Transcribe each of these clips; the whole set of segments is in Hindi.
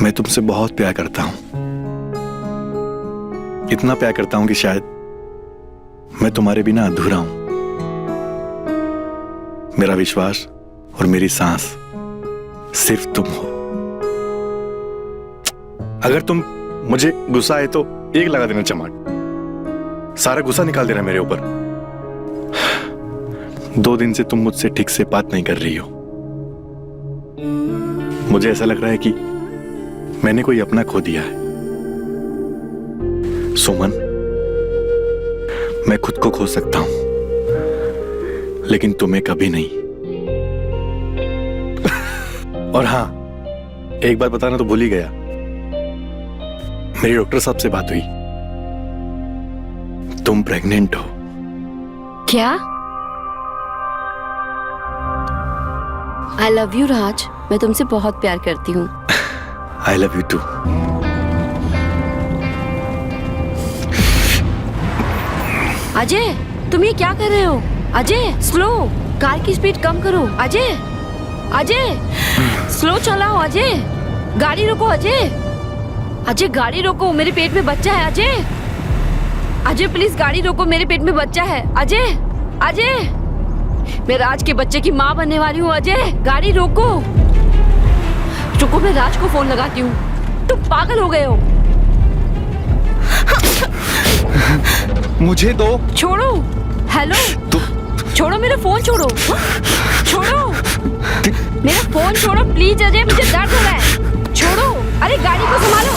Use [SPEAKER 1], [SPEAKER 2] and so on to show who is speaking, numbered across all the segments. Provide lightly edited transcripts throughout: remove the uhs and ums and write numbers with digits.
[SPEAKER 1] मैं तुमसे बहुत प्यार करता हूं, इतना प्यार करता हूं कि शायद मैं तुम्हारे बिना अधूरा हूं। मेरा विश्वास और मेरी सांस सिर्फ तुम हो। अगर तुम मुझे गुस्सा आए तो एक लगा देना चमाट, सारा गुस्सा निकाल देना मेरे ऊपर। 2 दिन से तुम मुझसे ठीक से बात नहीं कर रही हो। मुझे ऐसा लग रहा है कि मैंने कोई अपना खो दिया है। सुमन, मैं खुद को खो सकता हूं, लेकिन तुम्हें कभी नहीं। और हां, एक बात बताना तो भूल ही गया, मेरी डॉक्टर साहब से बात हुई, तुम प्रेग्नेंट हो।
[SPEAKER 2] क्या? आई लव यू राज, मैं तुमसे बहुत प्यार करती हूँ।
[SPEAKER 1] I love you too.
[SPEAKER 2] Ajay, तुम ये क्या कर रहे हो? अजय, स्लो, कार की स्पीड कम करो। अजय, अजय, स्लो चलाओ। अजय, गाड़ी रोको। अजय, अजय गाड़ी रोको, मेरे पेट में बच्चा है। अजय, अजय प्लीज गाड़ी रोको, मेरे पेट में बच्चा है। अजय, अजय, मैं राज के बच्चे की माँ बनने वाली हूँ। अजय, गाड़ी रोको। रुको, मैं राज को फोन लगाती हूँ। तुम पागल हो गए हो।
[SPEAKER 1] मुझे दो।
[SPEAKER 2] छोड़ो। हेलो, छोड़ो मेरा फोन, छोड़ो। छोड़ो मेरा फोन, छोड़ो प्लीज। अजय, मुझे दर्द हो रहा है, छोड़ो। अरे गाड़ी को संभालो।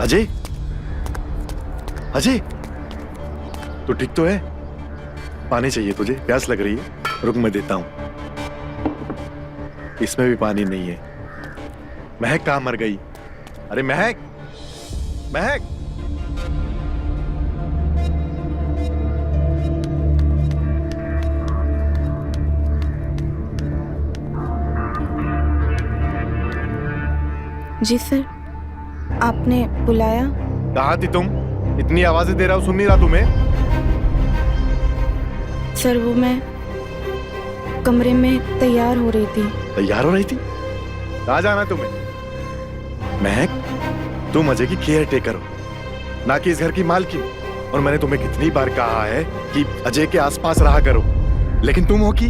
[SPEAKER 1] अजय, अजय, तू ठीक तो है? पानी चाहिए तुझे? प्यास लग रही है? रुक, मैं देता हूं। इसमें भी पानी नहीं है। महक कहां मर गई? अरे महक, महक।
[SPEAKER 3] जी सर, आपने बुलाया?
[SPEAKER 1] कहाँ थी तुम? इतनी आवाजें दे रहा हूं, सुन नहीं रहा तुम्हें?
[SPEAKER 3] सर, वो मैं कमरे में तैयार हो रही थी।
[SPEAKER 1] तैयार हो रही थी? कहाँ जाना तुम्हें? महक, तुम अजय की केयर टेकर हो, ना कि इस घर की मालकिन। और मैंने तुम्हें कितनी बार कहा है कि अजय के आसपास रहा करो, लेकिन तुम हो कि?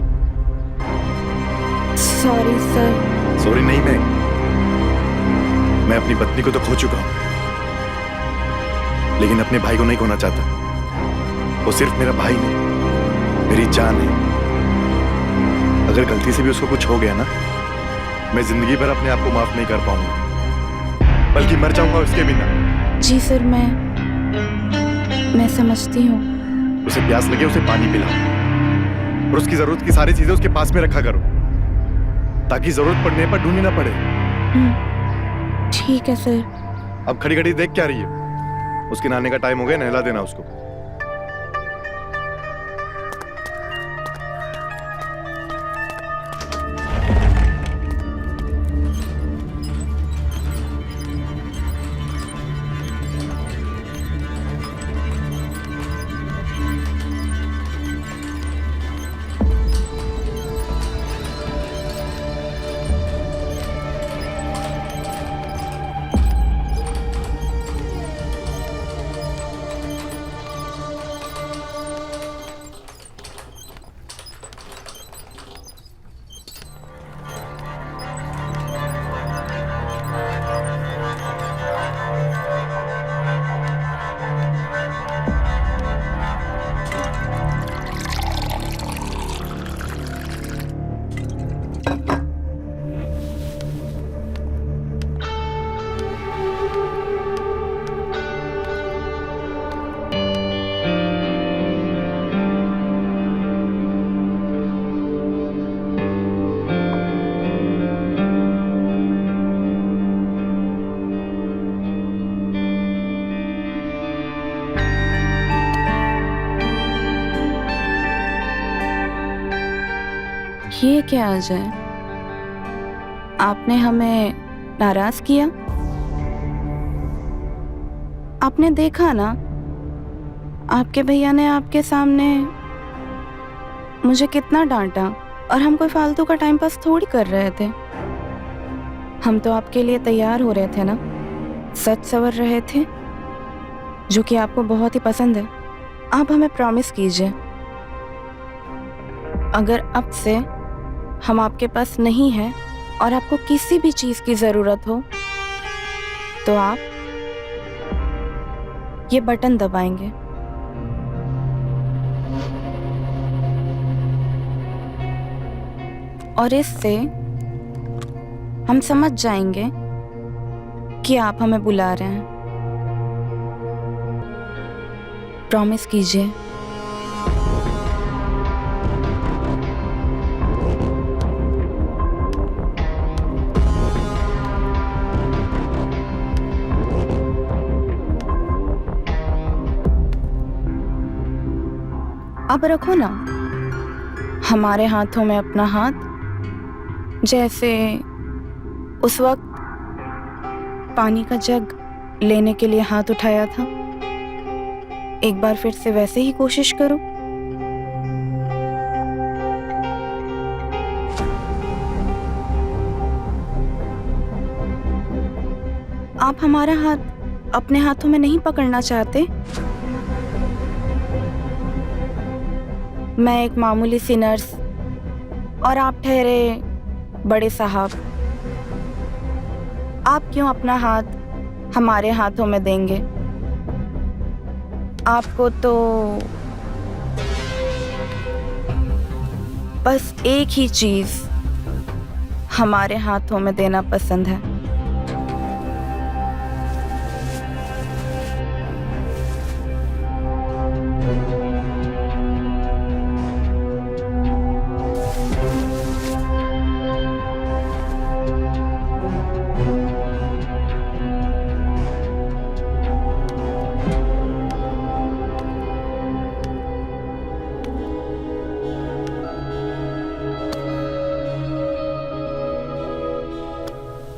[SPEAKER 3] Sorry sir.
[SPEAKER 1] सॉरी नहीं, मैं अपनी पत्नी को तो खो चुका हूं, लेकिन अपने भाई को नहीं खोना चाहता। वो सिर्फ मेरा भाई नहीं, मेरी जान है। अगर गलती से भी उसको कुछ हो गया ना, मैं जिंदगी भर अपने आप को माफ नहीं कर पाऊंगा, बल्कि मर जाऊंगा उसके बिना।
[SPEAKER 3] जी सर, मैं समझती हूँ।
[SPEAKER 1] उसे प्यास लगे, उसे पानी पिलाओ, और उसकी जरूरत की सारी चीजें उसके पास में रखा करो, ताकि जरूरत पड़ने पर ढूंढनी ना पड़े।
[SPEAKER 3] ठीक है सर।
[SPEAKER 1] अब खड़ी खड़ी देख क्या रही है? उसके नहाने का टाइम हो गया, नहला देना उसको।
[SPEAKER 3] ये क्या अजय, आपने हमें नाराज किया? आपने देखा ना, आपके भैया ने आपके सामने मुझे कितना डांटा, और हम कोई फालतू का टाइम पास थोड़ी कर रहे थे। हम तो आपके लिए तैयार हो रहे थे ना, सच सवर रहे थे, जो कि आपको बहुत ही पसंद है। आप हमें प्रॉमिस कीजिए, अगर अब से हम आपके पास नहीं हैं और आपको किसी भी चीज़ की ज़रूरत हो तो आप ये बटन दबाएंगे। और इससे हम समझ जाएंगे कि आप हमें बुला रहे हैं। प्रॉमिस कीजिए। अब रखो ना हमारे हाथों में अपना हाथ, जैसे उस वक्त पानी का जग लेने के लिए हाथ उठाया था। एक बार फिर से वैसे ही कोशिश करो। आप हमारा हाथ अपने हाथों में नहीं पकड़ना चाहते? मैं एक मामूली सी नर्स और आप ठहरे बड़े साहब। आप क्यों अपना हाथ हमारे हाथों में देंगे? आपको तो बस एक ही चीज हमारे हाथों में देना पसंद है।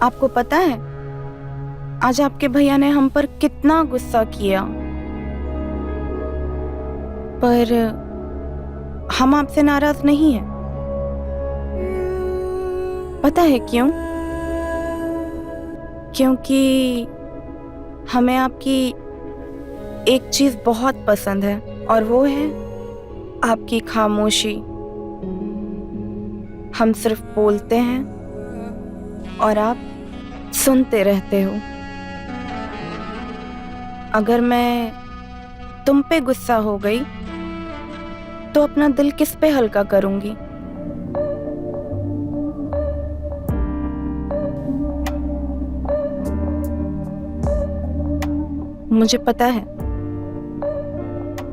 [SPEAKER 3] आपको पता है आज आपके भैया ने हम पर कितना गुस्सा किया, पर हम आपसे नाराज नहीं हैं। पता है क्यों? क्योंकि हमें आपकी एक चीज बहुत पसंद है, और वो है आपकी खामोशी। हम सिर्फ बोलते हैं और आप सुनते रहते हो। अगर मैं तुम पे गुस्सा हो गई तो अपना दिल किस पे हल्का करूंगी? मुझे पता है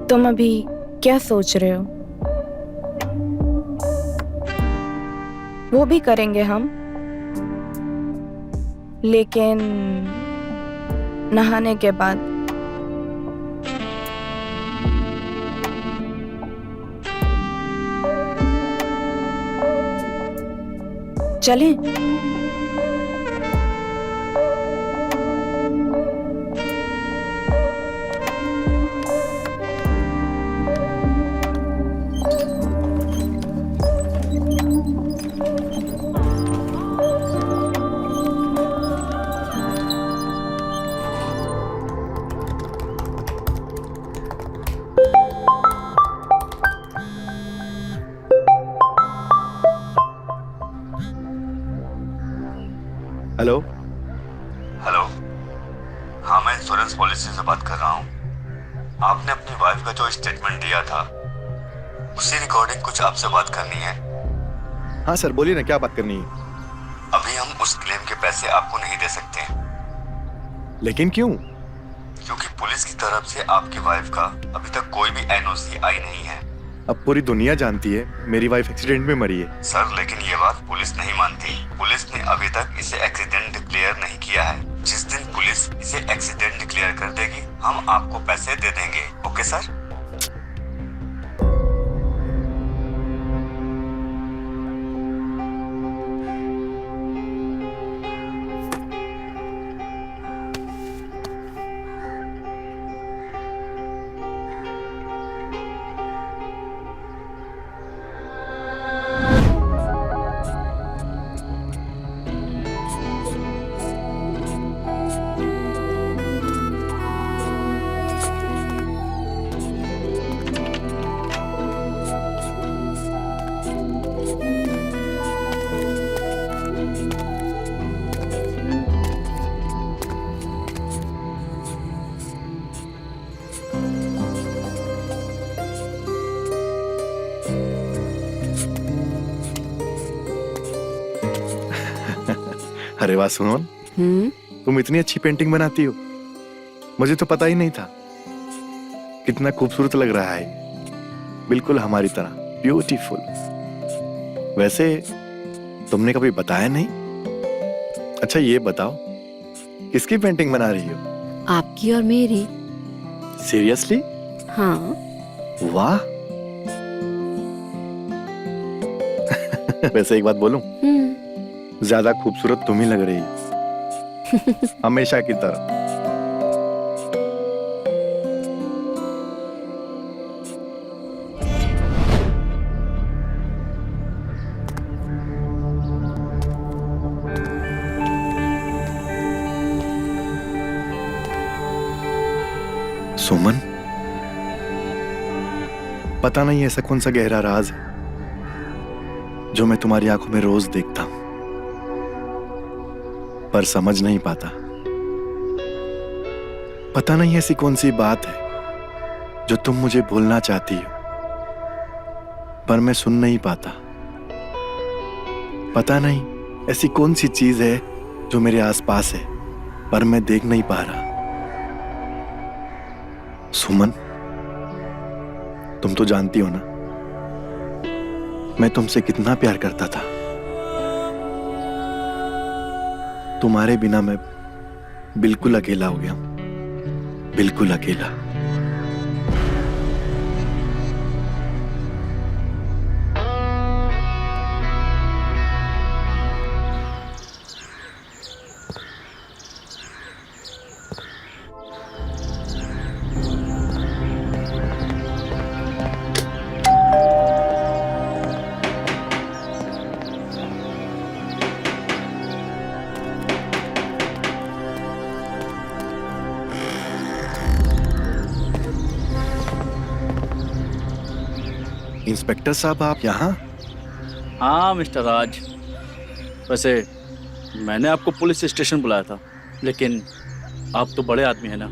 [SPEAKER 3] तुम अभी क्या सोच रहे हो। वो भी करेंगे हम, लेकिन नहाने के बाद। चलें?
[SPEAKER 1] हेलो।
[SPEAKER 4] हेलो, हाँ मैं इंश्योरेंस पॉलिसी से बात कर रहा हूँ। आपने अपनी वाइफ का जो स्टेटमेंट दिया था उसी रिकॉर्डिंग कुछ आपसे बात करनी है।
[SPEAKER 1] हाँ सर, बोलिए ना, क्या बात करनी है?
[SPEAKER 4] अभी हम उस क्लेम के पैसे आपको नहीं दे सकते।
[SPEAKER 1] लेकिन क्यों?
[SPEAKER 4] क्योंकि पुलिस की तरफ से आपकी वाइफ का अभी तक कोई भी एनओसी आई नहीं है।
[SPEAKER 1] अब पूरी दुनिया जानती है मेरी वाइफ एक्सीडेंट में मरी है।
[SPEAKER 4] सर लेकिन ये बात पुलिस नहीं मानती। पुलिस ने अभी तक इसे एक्सीडेंट डिक्लेयर नहीं किया है। जिस दिन पुलिस इसे एक्सीडेंट डिक्लेयर कर देगी हम आपको पैसे दे देंगे। Okay sir?
[SPEAKER 1] अरे वाह सुमन, तुम इतनी अच्छी पेंटिंग बनाती हो, मुझे तो पता ही नहीं था। कितना खूबसूरत लग रहा है, बिल्कुल हमारी तरह, ब्यूटीफुल। वैसे तुमने कभी बताया नहीं। अच्छा ये बताओ, किसकी पेंटिंग बना रही हो?
[SPEAKER 2] आपकी और मेरी।
[SPEAKER 1] सीरियसली?
[SPEAKER 2] हाँ।
[SPEAKER 1] वाह। वैसे एक बात बोलूं, ज्यादा खूबसूरत तुम ही लग रही हो, हमेशा की तरह। सुमन, पता नहीं ऐसा कौन सा गहरा राज है जो मैं तुम्हारी आंखों में रोज देखता हूं, पर समझ नहीं पाता। पता नहीं ऐसी कौन सी बात है जो तुम मुझे बोलना चाहती हो, पर मैं सुन नहीं पाता। पता नहीं ऐसी कौन सी चीज है जो मेरे आसपास है, पर मैं देख नहीं पा रहा। सुमन, तुम तो जानती हो ना, मैं तुमसे कितना प्यार करता था। तुम्हारे बिना मैं बिल्कुल अकेला हो गया हूं, बिल्कुल अकेला। इंस्पेक्टर साहब, आप यहाँ?
[SPEAKER 5] हाँ मिस्टर राज, वैसे मैंने आपको पुलिस स्टेशन बुलाया था, लेकिन आप तो बड़े आदमी हैं ना,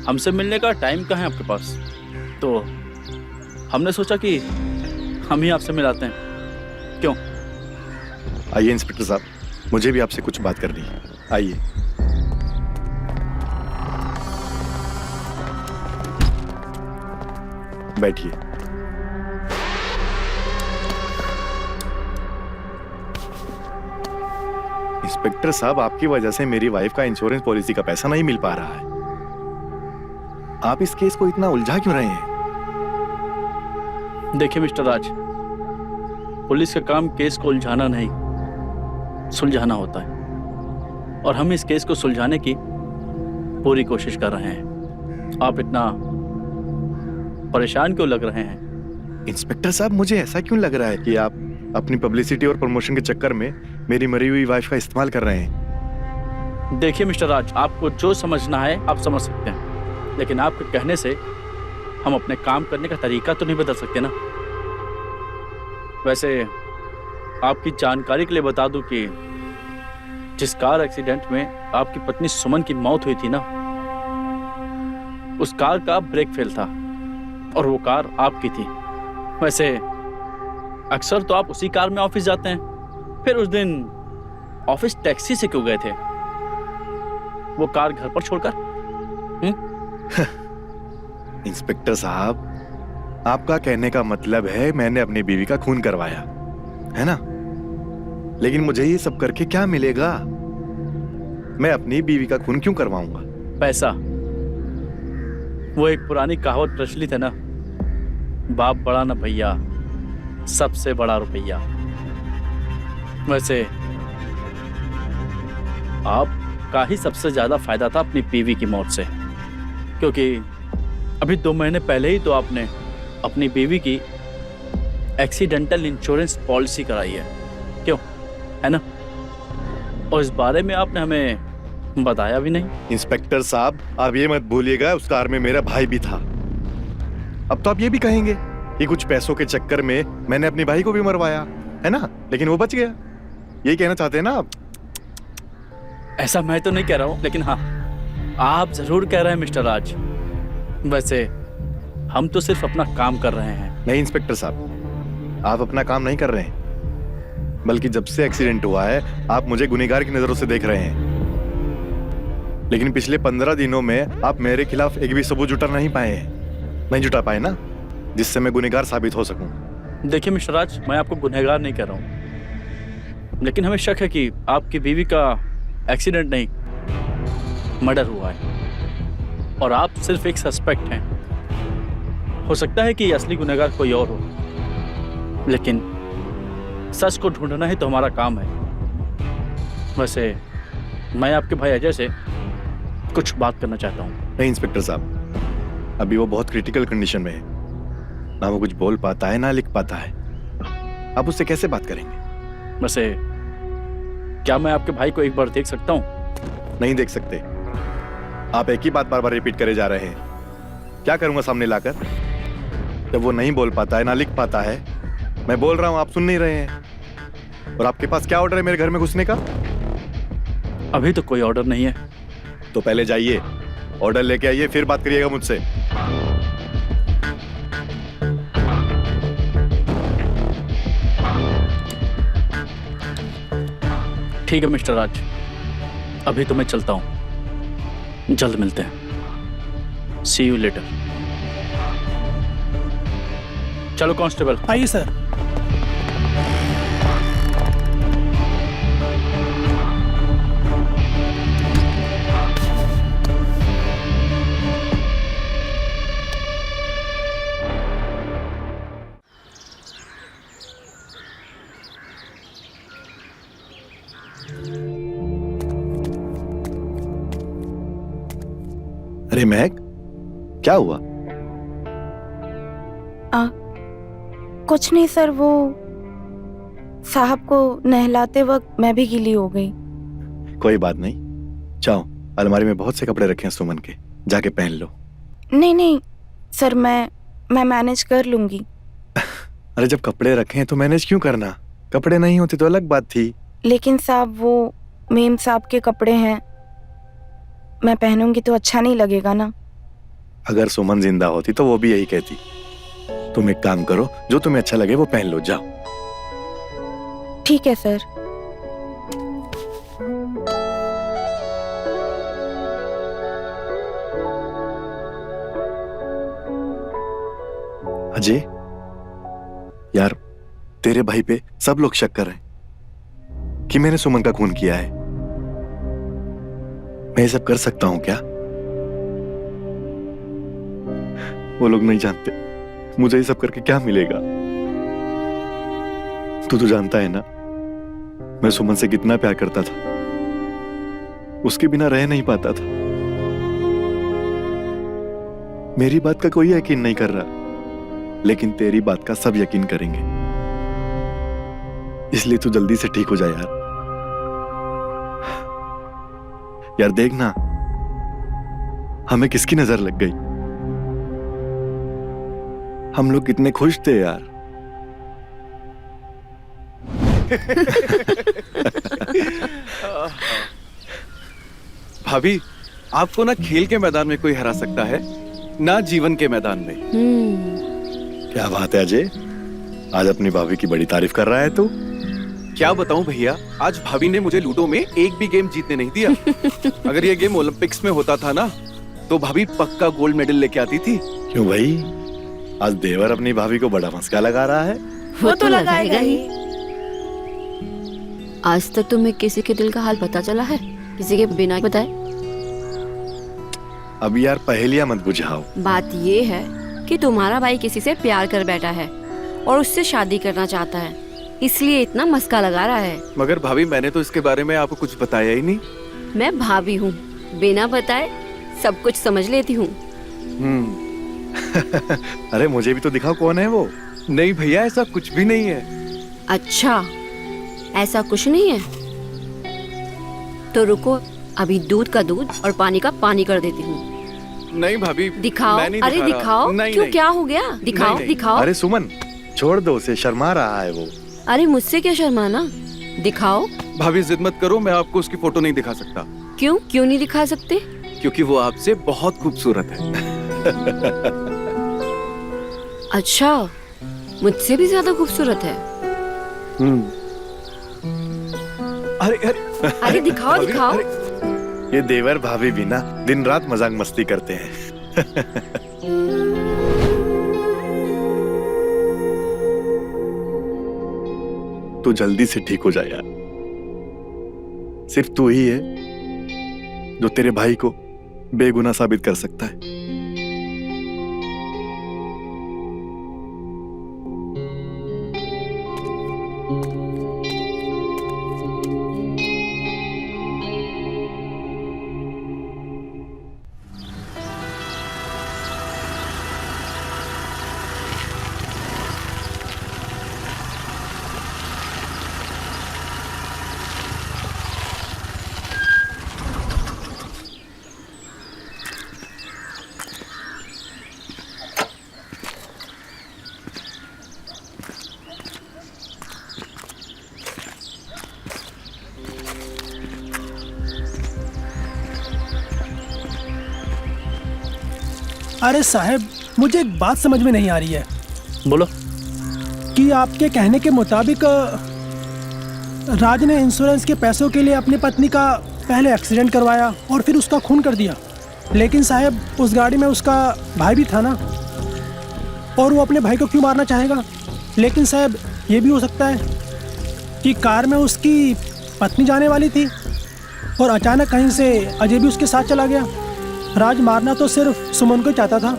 [SPEAKER 5] हमसे मिलने का टाइम कहाँ है आपके पास? तो हमने सोचा कि हम ही आपसे मिलाते हैं। क्यों?
[SPEAKER 1] आइए इंस्पेक्टर साहब, मुझे भी आपसे कुछ बात करनी है। आइए। बैठिए। इंस्पेक्टर साहब, आपकी वजह से मेरी वाइफ का इंश्योरेंस पॉलिसी का पैसा नहीं मिल पा रहा है। आप इस केस को इतना उलझा क्यों रहे हैं?
[SPEAKER 5] देखिए मिस्टर राज, पुलिस का काम केस को उलझाना नहीं, सुलझाना होता है, और हम इस केस को सुलझाने की पूरी कोशिश कर रहे हैं। आप इतना परेशान क्यों लग रहे हैं?
[SPEAKER 1] इंस्पेक्टर साहब, मुझे ऐसा क्यों लग रहा है कि आप अपनी पब्लिसिटी और प्रमोशन के चक्कर में मेरी मरी हुई वाइफ का इस्तेमाल कर रहे हैं?
[SPEAKER 5] देखिए मिस्टर राज, आपको जो समझना है आप समझ सकते हैं, लेकिन आपके कहने से हम अपने काम करने का तरीका तो नहीं बदल सकते ना। वैसे आपकी जानकारी के लिए बता दूं कि जिस कार एक्सीडेंट में आपकी पत्नी सुमन की मौत हुई थी ना, उस कार का ब्रेक फेल था और वो कार आपकी थी। वैसे अक्सर तो आप उसी कार में ऑफिस जाते हैं, फिर उस दिन ऑफिस टैक्सी से क्यों गए थे? वो कार घर पर छोड़कर?
[SPEAKER 1] इंस्पेक्टर साहब, आपका कहने का मतलब है मैंने अपनी बीवी का खून करवाया, है ना? लेकिन मुझे ये सब करके क्या मिलेगा? मैं अपनी बीवी का खून क्यों करवाऊंगा?
[SPEAKER 5] पैसा। वो एक पुरानी कहावत प्रचलित है ना, बाप बड़ा ना भैया, सबसे बड़ा रुपया। वैसे आपका ही सबसे ज्यादा फायदा था अपनी बीवी की मौत से, क्योंकि अभी 2 महीने पहले ही तो आपने अपनी बीवी की एक्सीडेंटल इंश्योरेंस पॉलिसी कराई है, क्यों? है ना? और इस बारे में आपने हमें बताया भी नहीं।
[SPEAKER 1] इंस्पेक्टर साहब, आप ये मत भूलिएगा उस कार में मेरा भाई भी था। अब तो आप ये भी कहेंगे कि कुछ पैसों के चक्कर में मैंने अपने भाई को भी मरवाया, है ना? लेकिन वो बच गया। यही कहना चाहते हैं ना आप?
[SPEAKER 5] ऐसा मैं तो नहीं कह रहा हूं, लेकिन हाँ, आप जरूर कह रहे हैं मिस्टर राज। वैसे हम तो सिर्फ अपना काम कर रहे हैं।
[SPEAKER 1] नहीं इंस्पेक्टर साहब, आप अपना काम नहीं कर रहे हैं। बल्कि जब से एक्सीडेंट हुआ है आप मुझे गुनहगार की नजरों से देख रहे हैं। लेकिन पिछले 15 दिनों में आप मेरे खिलाफ एक भी सबूत जुटा नहीं पाए हैं। नहीं जुटा पाए ना, जिससे मैं गुनहगार साबित हो सकूं।
[SPEAKER 5] देखिए मिस्टर राज, मैं आपको गुनहगार नहीं कर रहा हूँ, लेकिन हमें शक है कि आपकी बीवी का एक्सीडेंट नहीं, मर्डर हुआ है और आप सिर्फ एक सस्पेक्ट हैं। हो सकता है कि असली गुनहगार कोई और हो, लेकिन सच को ढूंढना ही तो हमारा काम है। वैसे मैं आपके भाई अजय से कुछ बात करना चाहता हूँ।
[SPEAKER 1] नहीं इंस्पेक्टर साहब, अभी वो बहुत क्रिटिकल कंडीशन में है। ना वो कुछ बोल पाता है ना लिख पाता है। आप उससे कैसे बात करेंगे?
[SPEAKER 5] वैसे क्या मैं आपके भाई को एक बार देख सकता हूँ?
[SPEAKER 1] नहीं देख सकते। आप एक ही बात बार बार रिपीट करे जा रहे हैं। क्या करूंगा सामने लाकर? जब वो नहीं बोल पाता है ना लिख पाता है, मैं बोल रहा हूं, आप सुन नहीं रहे हैं। और आपके पास क्या ऑर्डर है मेरे घर में घुसने का?
[SPEAKER 5] अभी तो कोई ऑर्डर नहीं है।
[SPEAKER 1] तो पहले जाइए, ऑर्डर लेके आइए, फिर बात करिएगा मुझसे।
[SPEAKER 5] ठीक है मिस्टर राज, अभी तो मैं चलता हूं। जल्द मिलते हैं। सी यू लेटर। चलो कांस्टेबल।
[SPEAKER 6] आइए सर।
[SPEAKER 1] अरे महक, क्या हुआ?
[SPEAKER 3] कुछ नहीं सर, वो साहब को नहलाते वक्त मैं भी गीली हो गई।
[SPEAKER 1] कोई बात नहीं, जाओ, अलमारी में बहुत से कपड़े रखे हैं सुमन के, जाके पहन लो।
[SPEAKER 3] नहीं नहीं सर, मैं मैनेज कर लूंगी।
[SPEAKER 1] अरे जब कपड़े रखे हैं तो मैनेज क्यों करना? कपड़े नहीं होते तो अलग बात थी।
[SPEAKER 3] लेकिन साहब, वो मेम साहब के कपड़े हैं, मैं पहनूंगी तो अच्छा नहीं लगेगा ना।
[SPEAKER 1] अगर सुमन जिंदा होती तो वो भी यही कहती। तुम एक काम करो, जो तुम्हें अच्छा लगे वो पहन लो, जाओ।
[SPEAKER 3] ठीक है सर।
[SPEAKER 1] अजय, यार तेरे भाई पे सब लोग शक कर रहे हैं कि मैंने सुमन का खून किया है। मैं ये सब कर सकता हूं क्या? वो लोग नहीं जानते मुझे ये सब करके क्या मिलेगा। तू तो जानता है ना, मैं सुमन से कितना प्यार करता था, उसके बिना रह नहीं पाता था। मेरी बात का कोई यकीन नहीं कर रहा, लेकिन तेरी बात का सब यकीन करेंगे। इसलिए तू जल्दी से ठीक हो जाए यार। यार देखना, हमें किसकी नजर लग गई। हम लोग कितने खुश थे यार।
[SPEAKER 7] भाभी, आपको ना खेल के मैदान में कोई हरा सकता है, ना जीवन के मैदान में।
[SPEAKER 1] क्या बात है अजय, आज अपनी भाभी की बड़ी तारीफ कर रहा है तू।
[SPEAKER 7] क्या बताऊं भैया, आज भाभी ने मुझे लूडो में एक भी गेम जीतने नहीं दिया। अगर ये गेम ओलंपिक्स में होता था ना, तो भाभी पक्का गोल्ड मेडल लेके आती थी।
[SPEAKER 1] क्यों भाई, आज देवर अपनी भाभी को बड़ा मस्का लगा रहा है।
[SPEAKER 2] वो तो लगाएगा ही। आज तक तुम्हें किसी के दिल का हाल पता चला है, किसी के बिना बताए?
[SPEAKER 1] अब यार पहेलियां मत बुझाओ।
[SPEAKER 2] बात ये है कि तुम्हारा भाई किसी से प्यार कर बैठा है और उससे शादी करना चाहता है, इसलिए इतना मस्का लगा रहा है।
[SPEAKER 7] मगर भाभी, मैंने तो इसके बारे में आपको कुछ बताया ही नहीं।
[SPEAKER 2] मैं भाभी हूँ, बिना बताए सब कुछ समझ लेती हूँ।
[SPEAKER 1] अरे मुझे भी तो दिखाओ, कौन है वो?
[SPEAKER 7] नहीं भैया, ऐसा कुछ भी नहीं है।
[SPEAKER 2] अच्छा, ऐसा कुछ नहीं है तो रुको, अभी दूध का दूध और पानी का पानी कर देती हूँ।
[SPEAKER 7] नहीं भाभी,
[SPEAKER 2] दिखाओ।
[SPEAKER 7] मैं नहीं
[SPEAKER 2] अरे
[SPEAKER 7] दिखा रहा।
[SPEAKER 2] दिखाओ।
[SPEAKER 7] नहीं,
[SPEAKER 2] क्यों,
[SPEAKER 7] नहीं।
[SPEAKER 2] क्या हो गया? दिखाओ
[SPEAKER 7] नहीं।
[SPEAKER 2] दिखाओ।
[SPEAKER 1] अरे सुमन, छोड़ दो उसे, शर्मा रहा है वो।
[SPEAKER 2] अरे मुझसे क्या शर्माना, दिखाओ।
[SPEAKER 7] भाभी जिद मत करो, मैं आपको उसकी फोटो नहीं दिखा सकता।
[SPEAKER 2] क्यों क्यों नहीं दिखा सकते?
[SPEAKER 7] क्योंकि वो आपसे बहुत खूबसूरत है।
[SPEAKER 2] अच्छा, मुझसे भी ज्यादा खूबसूरत है?
[SPEAKER 7] अरे अरे
[SPEAKER 2] अरे दिखाओ
[SPEAKER 7] भाभी,
[SPEAKER 2] दिखाओ।
[SPEAKER 7] अरे,
[SPEAKER 1] ये देवर भाभी भी ना दिन रात मजाक मस्ती करते हैं। तू जल्दी से ठीक हो जाए यार। सिर्फ तू ही है जो तेरे भाई को बेगुनाह साबित कर सकता है।
[SPEAKER 6] अरे साहब, मुझे एक बात समझ में नहीं आ रही है
[SPEAKER 5] बोलो।
[SPEAKER 6] कि आपके कहने के मुताबिक राज ने इंश्योरेंस के पैसों के लिए अपनी पत्नी का पहले एक्सीडेंट करवाया और फिर उसका खून कर दिया। लेकिन साहब, उस गाड़ी में उसका भाई भी था ना, और वो अपने भाई को क्यों मारना चाहेगा? लेकिन साहब, ये भी हो सकता है कि कार में उसकी पत्नी जाने वाली थी और अचानक कहीं से अजय भी उसके साथ चला गया। राज मारना तो सिर्फ सुमन को चाहता था,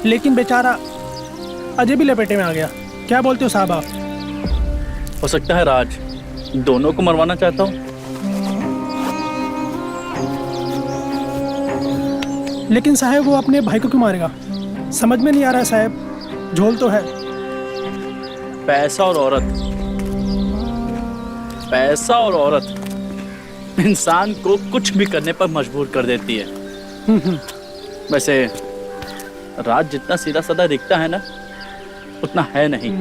[SPEAKER 6] लेकिन बेचारा अजय भी लपेटे में आ गया। क्या बोलते हो साहब आप?
[SPEAKER 5] हो सकता है राज दोनों को मरवाना चाहता हूँ।
[SPEAKER 6] लेकिन साहब, वो अपने भाई को क्यों मारेगा? समझ में नहीं आ रहा है साहब। झोल तो है।
[SPEAKER 5] पैसा और औरत, पैसा और औरत इंसान को कुछ भी करने पर मजबूर कर देती है। वैसे राज जितना सीधा साधा दिखता है ना, उतना है नहीं।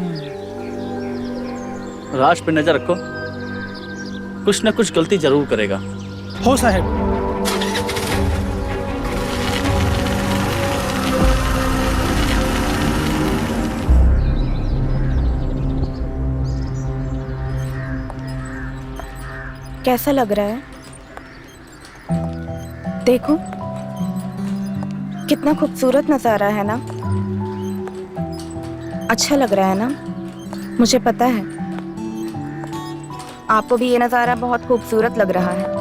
[SPEAKER 5] राज पे नजर रखो, कुछ ना कुछ गलती जरूर करेगा।
[SPEAKER 6] हो साहब।
[SPEAKER 3] कैसा लग रहा है? देखो कितना खूबसूरत नज़ारा है ना। अच्छा लग रहा है ना? मुझे पता है आपको भी ये नज़ारा बहुत खूबसूरत लग रहा है।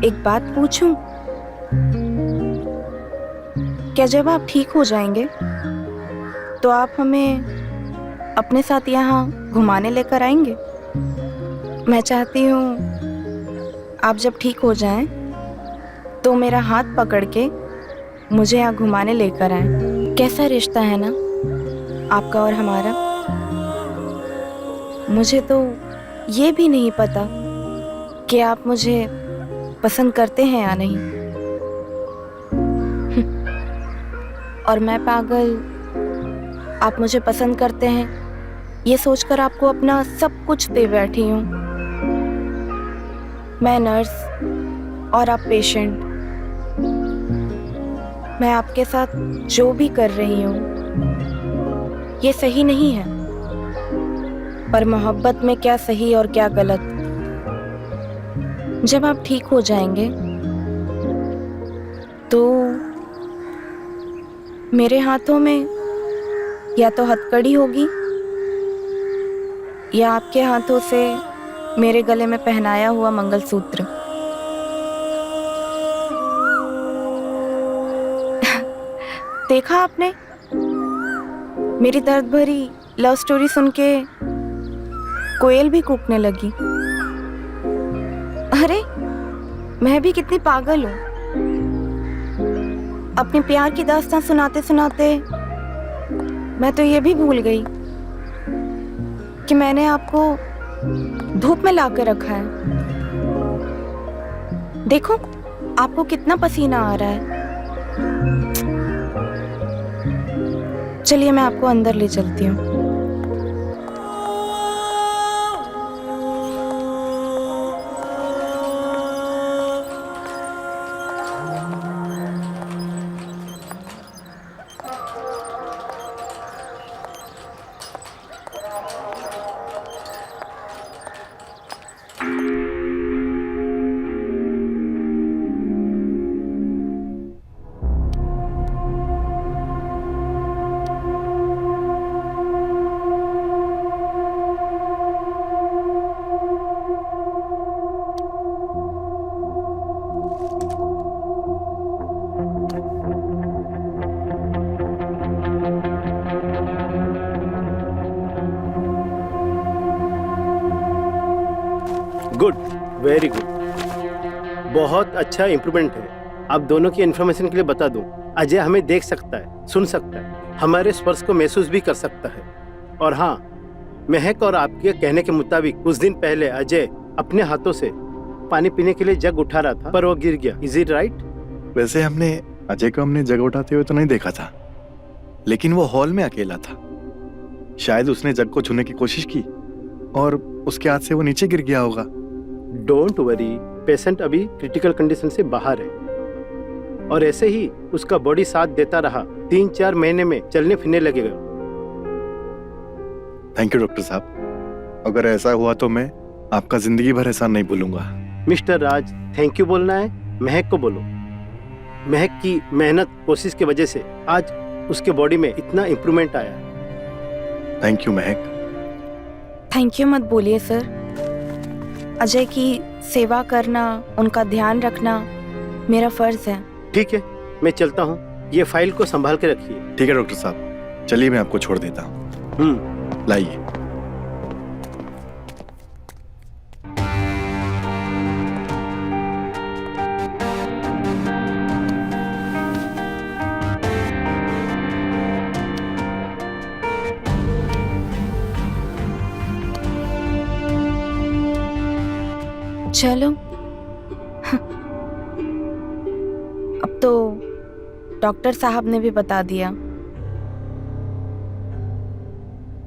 [SPEAKER 3] एक बात पूछूं? क्या जब आप ठीक हो जाएंगे तो आप हमें अपने साथ यहाँ घुमाने लेकर आएंगे? मैं चाहती हूँ आप जब ठीक हो जाएं तो मेरा हाथ पकड़ के मुझे यहाँ घुमाने लेकर आएं। कैसा रिश्ता है ना आपका और हमारा? मुझे तो ये भी नहीं पता कि आप मुझे पसंद करते हैं या नहीं। और मैं पागल, आप मुझे पसंद करते हैं ये सोचकर आपको अपना सब कुछ दे बैठी हूँ। मैं नर्स और आप पेशेंट। मैं आपके साथ जो भी कर रही हूँ ये सही नहीं है, पर मोहब्बत में क्या सही और क्या गलत। जब आप ठीक हो जाएंगे तो मेरे हाथों में या तो हथकड़ी होगी या आपके हाथों से मेरे गले में पहनाया हुआ मंगलसूत्र। देखा आपने मेरी दर्द भरी लव स्टोरी सुन के कोयल भी कूकने लगी। अरे मैं भी कितनी पागल हूँ। अपने प्यार की दास्तां सुनाते सुनाते मैं तो ये भी भूल गई कि मैंने आपको धूप में लाकर रखा है। देखो आपको कितना पसीना आ रहा है। चलिए मैं आपको अंदर ले चलती हूँ।
[SPEAKER 8] गुड, वेरी गुड, बहुत अच्छा इम्प्रूवमेंट है। आप दोनों की इन्फॉर्मेशन के लिए बता दूं, अजय हमें देख सकता है, सुन सकता है, हमारे स्पर्श को महसूस भी कर सकता है। और हाँ, महक और आपके कहने के मुताबिक कुछ दिन पहले अजय अपने हाथों से पानी पीने के लिए जग उठा रहा था, पर वो गिर गया। Is it right?
[SPEAKER 1] वैसे अजय को हमने जग उठाते हुए तो नहीं देखा था, लेकिन वो हॉल में अकेला था। शायद उसने जग को छूने की कोशिश की और उसके हाथ से वो नीचे गिर गया होगा।
[SPEAKER 8] डोंट वरी, पेशेंट अभी क्रिटिकल कंडीशन से बाहर है और ऐसे ही उसका बॉडी साथ देता रहा, 3-4 महीने में चलने फिरने लगेगा।
[SPEAKER 1] थैंक यू डॉक्टर साहब। अगर ऐसा हुआ तो मैं आपका जिंदगी भर एहसान नहीं भूलूंगा।
[SPEAKER 8] मिस्टर राज, थैंक यू बोलना है महक को बोलो। महक की मेहनत कोशिश की वजह से आज उसके बॉडी में इतना इम्प्रूवमेंट आया।
[SPEAKER 1] Thank you Mahak.
[SPEAKER 3] Thank you मत बोलिए सर। अजय की सेवा करना, उनका ध्यान रखना मेरा फर्ज है।
[SPEAKER 8] ठीक है, मैं चलता हूँ, ये फाइल को संभाल के रखिए।
[SPEAKER 1] ठीक है डॉक्टर साहब, चलिए मैं आपको छोड़ देता हूँ। लाइए।
[SPEAKER 3] चलो अब तो डॉक्टर साहब ने भी बता दिया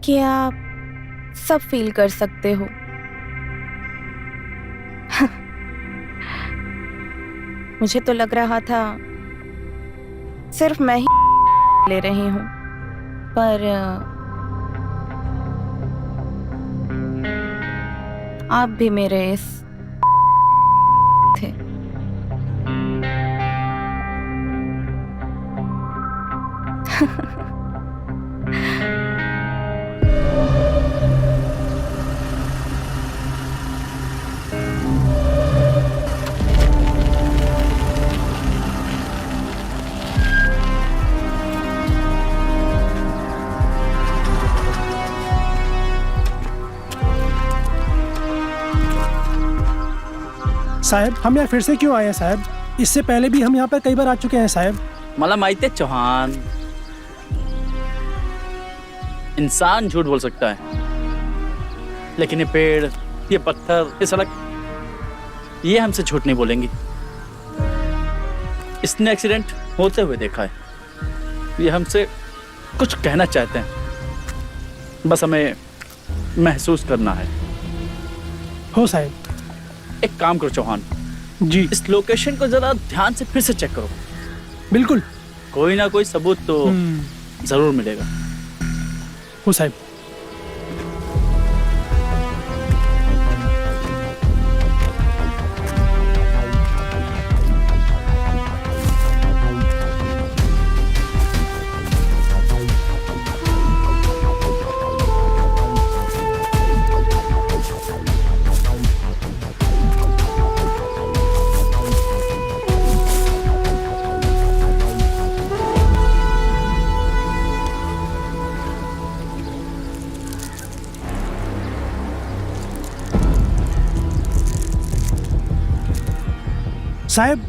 [SPEAKER 3] कि आप सब फील कर सकते हो। मुझे तो लग रहा था सिर्फ मैं ही ले रही हूँ, पर आप भी मेरे इस थे।
[SPEAKER 6] साहब, हम यहाँ फिर से क्यों आए हैं साहब? इससे पहले भी हम यहाँ पर कई बार आ चुके हैं साहब।
[SPEAKER 5] मला माहिती है चौहान, इंसान झूठ बोल सकता है, लेकिन ये पेड़, ये पत्थर, ये सड़क, ये हमसे झूठ नहीं बोलेंगी। इसने एक्सीडेंट होते हुए देखा है, ये हमसे कुछ कहना चाहते हैं, बस हमें महसूस करना है।
[SPEAKER 6] हो साहब।
[SPEAKER 5] एक काम करो चौहान
[SPEAKER 6] जी,
[SPEAKER 5] इस लोकेशन को जरा ध्यान से फिर से चेक करो।
[SPEAKER 6] बिल्कुल।
[SPEAKER 5] कोई ना कोई सबूत तो जरूर मिलेगा।
[SPEAKER 6] हो साहब। साहब,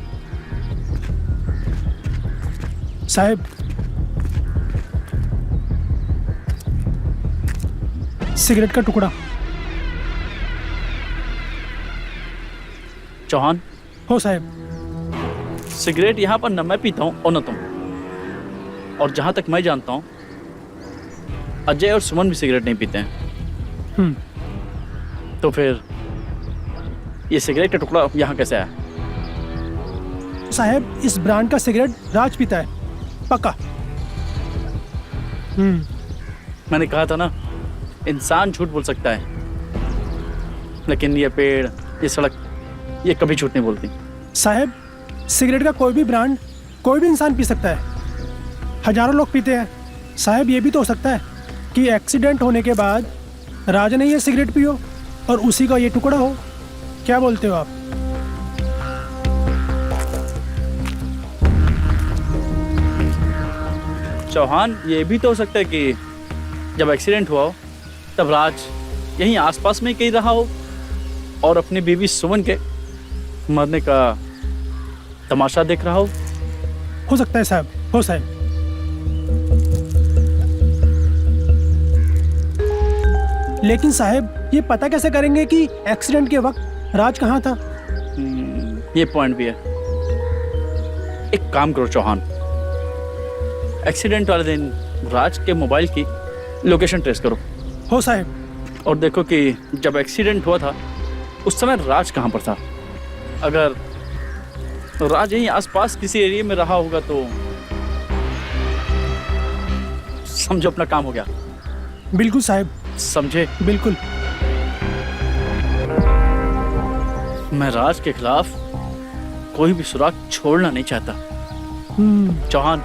[SPEAKER 6] साहब, सिगरेट का टुकड़ा।
[SPEAKER 5] चौहान,
[SPEAKER 6] हो साहब।
[SPEAKER 5] सिगरेट यहाँ पर न मैं पीता हूँ और न तुम, और जहाँ तक मैं जानता हूँ अजय और सुमन भी सिगरेट नहीं पीते हैं। तो फिर ये सिगरेट का टुकड़ा यहाँ कैसे आया?
[SPEAKER 6] साहब, इस ब्रांड का सिगरेट राज पीता है, पक्का।
[SPEAKER 5] मैंने कहा था ना, इंसान झूठ बोल सकता है, लेकिन ये पेड़, ये सड़क, ये कभी झूठ नहीं बोलती।
[SPEAKER 6] साहब, सिगरेट का कोई भी ब्रांड कोई भी इंसान पी सकता है, हजारों लोग पीते हैं। साहब, ये भी तो हो सकता है कि एक्सीडेंट होने के बाद राज ने ये सिगरेट पियो और उसी का ये टुकड़ा हो। क्या बोलते हो आप?
[SPEAKER 5] चौहान, ये भी तो हो सकता है कि जब एक्सीडेंट हुआ हो तब राज यहीं आसपास में कहीं रहा हो और अपनी बीवी सुमन के मरने का तमाशा देख रहा
[SPEAKER 6] हो सकता है साहब, हो साहब। लेकिन साहब ये पता कैसे करेंगे कि एक्सीडेंट के वक्त राज कहाँ था?
[SPEAKER 5] ये पॉइंट भी है। एक काम करो चौहान, एक्सीडेंट वाले दिन राज के मोबाइल की लोकेशन ट्रेस करो।
[SPEAKER 6] हो साहब।
[SPEAKER 5] और देखो कि जब एक्सीडेंट हुआ था उस समय राज कहाँ पर था। अगर राज यहीं आसपास किसी एरिया में रहा होगा तो समझो अपना काम हो गया।
[SPEAKER 6] बिल्कुल साहब।
[SPEAKER 5] समझे?
[SPEAKER 6] बिल्कुल।
[SPEAKER 5] मैं राज के खिलाफ कोई भी सुराग छोड़ना नहीं चाहता। चौहान।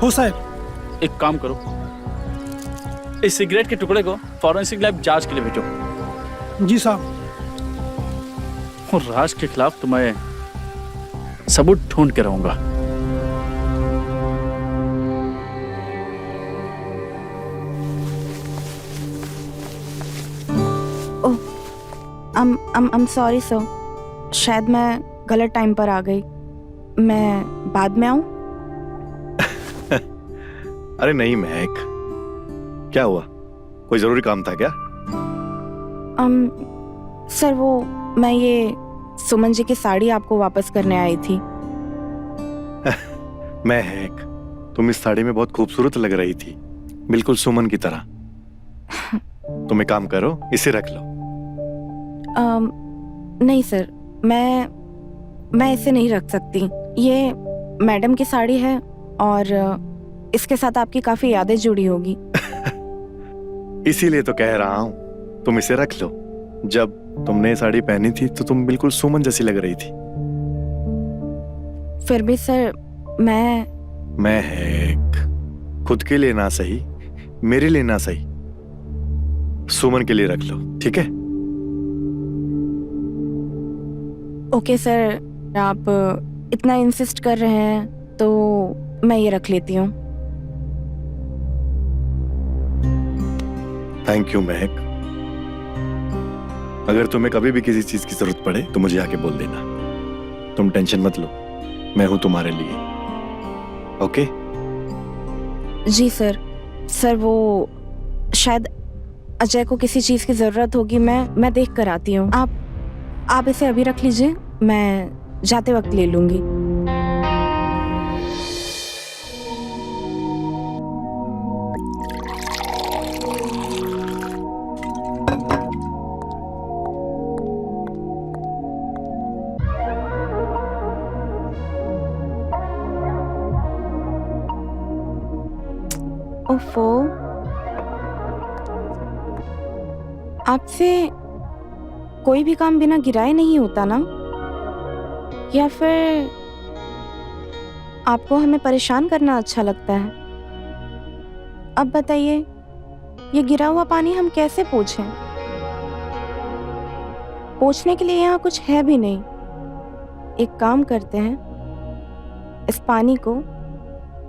[SPEAKER 6] हो साहब।
[SPEAKER 5] एक काम करो, इस सिगरेट के टुकड़े को फॉरेंसिक लैब जांच के लिए भेजो।
[SPEAKER 6] जी साहब।
[SPEAKER 5] और राज के खिलाफ तो मैं सबूत ढूंढ के रहूंगा।
[SPEAKER 3] ओह, I'm sorry सर, शायद मैं गलत टाइम पर आ गई। मैं बाद में आऊं?
[SPEAKER 1] अरे नहीं महक, क्या हुआ? कोई जरूरी काम था क्या?
[SPEAKER 3] सर वो मैं ये सुमन जी की साड़ी आपको वापस करने आई थी।
[SPEAKER 1] महक, तुम इस साड़ी में बहुत खूबसूरत लग रही थी, बिल्कुल सुमन की तरह। तुम एक काम करो, इसे रख लो।
[SPEAKER 3] नहीं सर, मैं इसे नहीं रख सकती। ये मैडम की साड़ी है और इसके साथ आपकी काफी यादें जुड़ी होगी।
[SPEAKER 1] इसीलिए तो कह रहा हूं, तुम इसे रख लो। जब तुमने ये साड़ी पहनी थी तो तुम बिल्कुल सुमन जैसी लग रही थी।
[SPEAKER 3] फिर भी सर
[SPEAKER 1] महक, खुद के लिए ना सही, मेरे लिए ना सही, सुमन के लिए रख लो, ठीक है?
[SPEAKER 3] ओके सर, आप इतना इंसिस्ट कर रहे हैं तो मैं ये रख लेती हूँ।
[SPEAKER 1] थैंक यू महक। अगर तुम्हें कभी भी किसी चीज की जरूरत पड़े तो मुझे आके बोल देना। तुम टेंशन मत लो, मैं हूं तुम्हारे लिए। ओके?
[SPEAKER 3] जी सर। सर वो शायद अजय को किसी चीज की जरूरत होगी, मैं देख कर आती हूँ। आप इसे अभी रख लीजिए, मैं जाते वक्त ले लूंगी। ओफो, आपसे कोई भी काम बिना गिराए नहीं होता ना? या फिर आपको हमें परेशान करना अच्छा लगता है? अब बताइए, ये गिरा हुआ पानी हम कैसे पोंछें? पोंछने के लिए यहाँ कुछ है भी नहीं। एक काम करते हैं, इस पानी को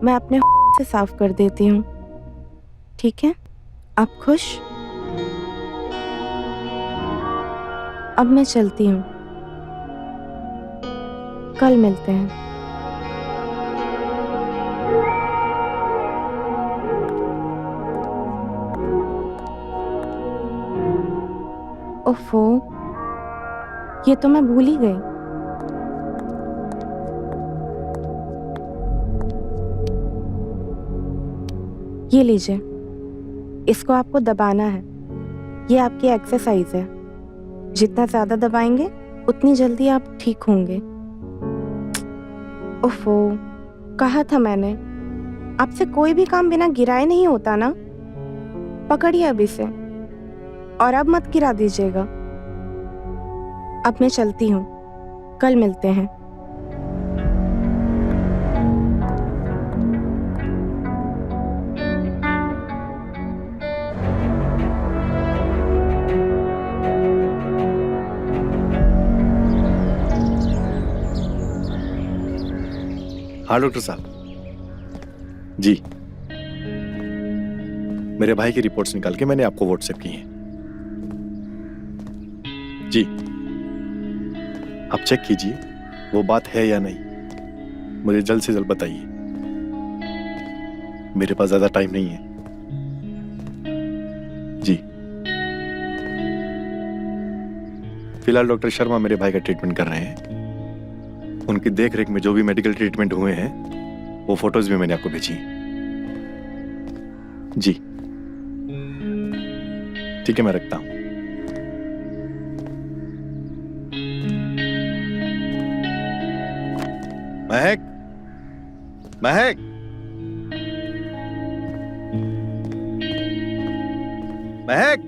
[SPEAKER 3] मैं अपने से साफ कर देती हूँ, ठीक है? आप खुश? अब मैं चलती हूँ, कल मिलते हैं। ओफो, ये तो मैं भूल ही गई। ये लीजिए, इसको आपको दबाना है। ये आपकी एक्सरसाइज है। जितना ज्यादा दबाएंगे उतनी जल्दी आप ठीक होंगे। ओफो, कहा था मैंने, आपसे कोई भी काम बिना गिराए नहीं होता ना? पकड़िए अब इसे, और अब मत गिरा दीजिएगा। अब मैं चलती हूँ, कल मिलते हैं।
[SPEAKER 1] हाँ डॉक्टर साहब जी, मेरे भाई की रिपोर्ट्स निकाल के मैंने आपको व्हाट्सएप की हैं। जी आप चेक कीजिए वो बात है या नहीं, मुझे जल्द से जल्द बताइए, मेरे पास ज्यादा टाइम नहीं है। जी फिलहाल डॉक्टर शर्मा मेरे भाई का ट्रीटमेंट कर रहे हैं। उनकी देखरेख में जो भी मेडिकल ट्रीटमेंट हुए हैं वो फोटोज भी मैंने आपको भेजी हैं। जी ठीक है, मैं रखता हूं। महक, महक, महक,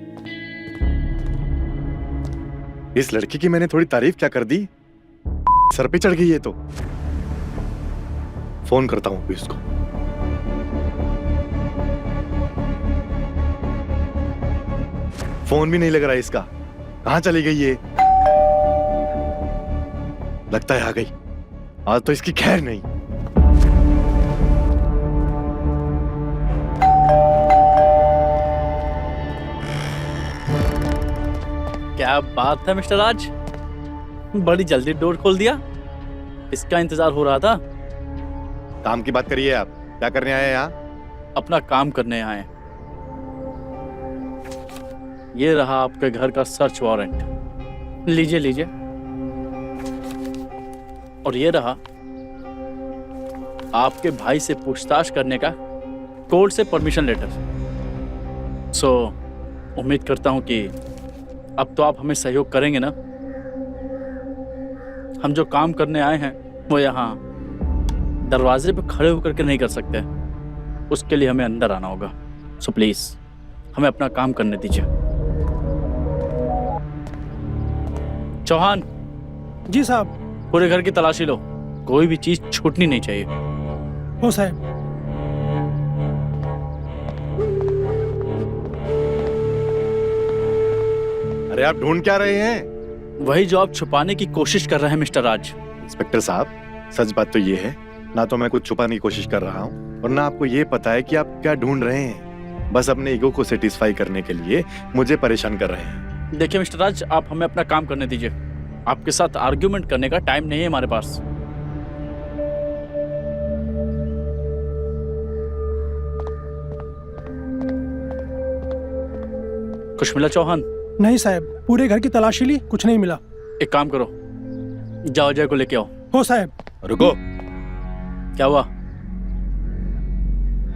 [SPEAKER 1] इस लड़की की मैंने थोड़ी तारीफ क्या कर दी, सर पे चढ़ गई है। तो फोन करता हूं अभी उसको। फोन भी नहीं लग रहा है इसका, कहां चली गई ये? लगता है आ गई, आज तो इसकी खैर नहीं।
[SPEAKER 5] क्या बात है मिस्टर राज, बड़ी जल्दी डोर खोल दिया। इसका इंतजार हो रहा था।
[SPEAKER 1] काम की बात करिए आप, क्या करने आए हैं यहाँ?
[SPEAKER 5] अपना काम करने आए। ये रहा आपके घर का सर्च वारंट, लीजिए लीजिए। और ये रहा आपके भाई से पूछताछ करने का कोर्ट से परमिशन लेटर। सो उम्मीद करता हूं कि अब तो आप हमें सहयोग करेंगे ना। हम जो काम करने आए हैं वो यहाँ दरवाजे पे खड़े होकर के नहीं कर सकते, उसके लिए हमें अंदर आना होगा। सो प्लीज हमें अपना काम करने दीजिए। चौहान,
[SPEAKER 6] जी साहब।
[SPEAKER 5] पूरे घर की तलाशी लो, कोई भी चीज छूटनी नहीं चाहिए।
[SPEAKER 6] हो साहब।
[SPEAKER 1] अरे आप ढूंढ क्या रहे हैं?
[SPEAKER 5] वही जो आप छुपाने की कोशिश कर रहे हैं मिस्टर राज।
[SPEAKER 1] इंस्पेक्टर साहब, सच बात तो ये है, ना तो मैं कुछ छुपाने की कोशिश कर रहा हूँ और ना आपको ये पता है कि आप क्या ढूंढ रहे हैं। बस अपने ईगो को सेटिस्फाई करने के लिए मुझे परेशान कर रहे हैं।
[SPEAKER 5] देखिए मिस्टर राज, आप हमें अपना काम करने दीजिए। आपके साथ आर्ग्यूमेंट करने का टाइम नहीं है हमारे पास। कुछ मिला चौहान?
[SPEAKER 6] नहीं साहब, पूरे घर की तलाशी ली, कुछ नहीं मिला।
[SPEAKER 5] एक काम करो, जाओ अजय को लेके आओ।
[SPEAKER 6] हो साहब।
[SPEAKER 1] रुको।
[SPEAKER 5] क्या हुआ?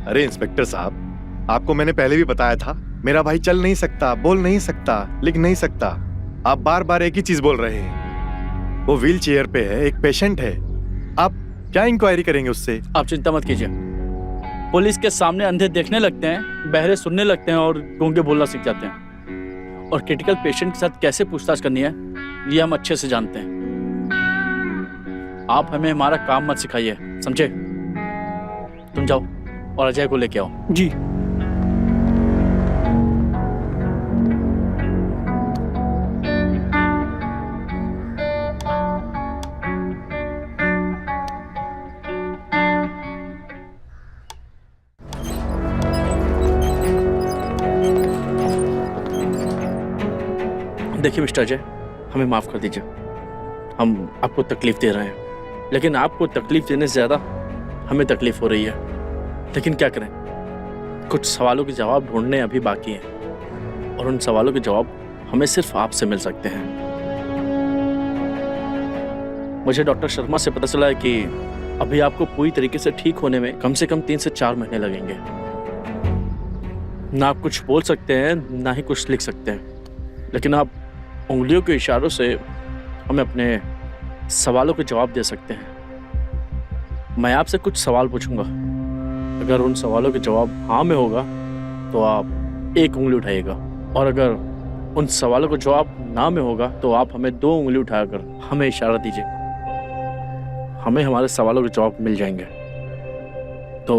[SPEAKER 1] अरे इंस्पेक्टर साहब, आपको मैंने पहले भी बताया था, मेरा भाई चल नहीं सकता, बोल नहीं सकता, लिख नहीं सकता। आप बार बार एक ही चीज बोल रहे हैं। वो व्हील चेयर पे है, एक पेशेंट है। आप क्या इंक्वायरी करेंगे उससे?
[SPEAKER 5] आप चिंता मत कीजिए। पुलिस के सामने अंधे देखने लगते हैं, बहरे सुनने लगते हैं और गूंगे बोलना सीख जाते हैं। और क्रिटिकल पेशेंट के साथ कैसे पूछताछ करनी है ये हम अच्छे से जानते हैं। आप हमें हमारा काम मत सिखाइए, समझे? तुम जाओ और अजय को लेके आओ।
[SPEAKER 6] जी।
[SPEAKER 5] देखिए मिस्टर अजय, हमें माफ कर दीजिए, हम आपको तकलीफ दे रहे हैं, लेकिन आपको तकलीफ देने से ज्यादा हमें तकलीफ हो रही है। लेकिन क्या करें, कुछ सवालों के जवाब ढूंढने अभी बाकी हैं और उन सवालों के जवाब हमें सिर्फ आपसे मिल सकते हैं। मुझे डॉक्टर शर्मा से पता चला है कि अभी आपको पूरी तरीके से ठीक होने में कम से कम 3 से 4 महीने लगेंगे। ना आप कुछ बोल सकते हैं, ना ही कुछ लिख सकते हैं, लेकिन आप उंगलियों के इशारों से हमें अपने सवालों के जवाब दे सकते हैं। मैं आपसे कुछ सवाल पूछूंगा, अगर उन सवालों के जवाब हाँ में होगा तो आप 1 उंगली उठाइएगा, और अगर उन सवालों का जवाब ना में होगा तो आप हमें 2 उंगली उठाकर हमें इशारा दीजिए। हमें हमारे सवालों के जवाब मिल जाएंगे। तो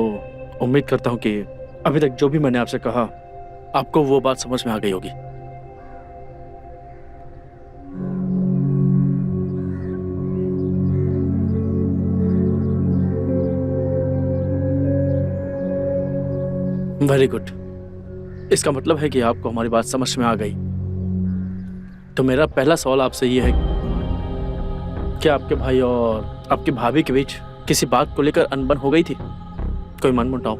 [SPEAKER 5] उम्मीद करता हूँ कि अभी तक जो भी मैंने आपसे कहा आपको वो बात समझ में आ गई होगी। वेरी गुड, इसका मतलब है कि आपको हमारी बात समझ में आ गई। तो मेरा पहला सवाल आपसे ये है क्या आपके भाई और आपकी भाभी के बीच किसी बात को लेकर अनबन हो गई थी? कोई मनमुटाव?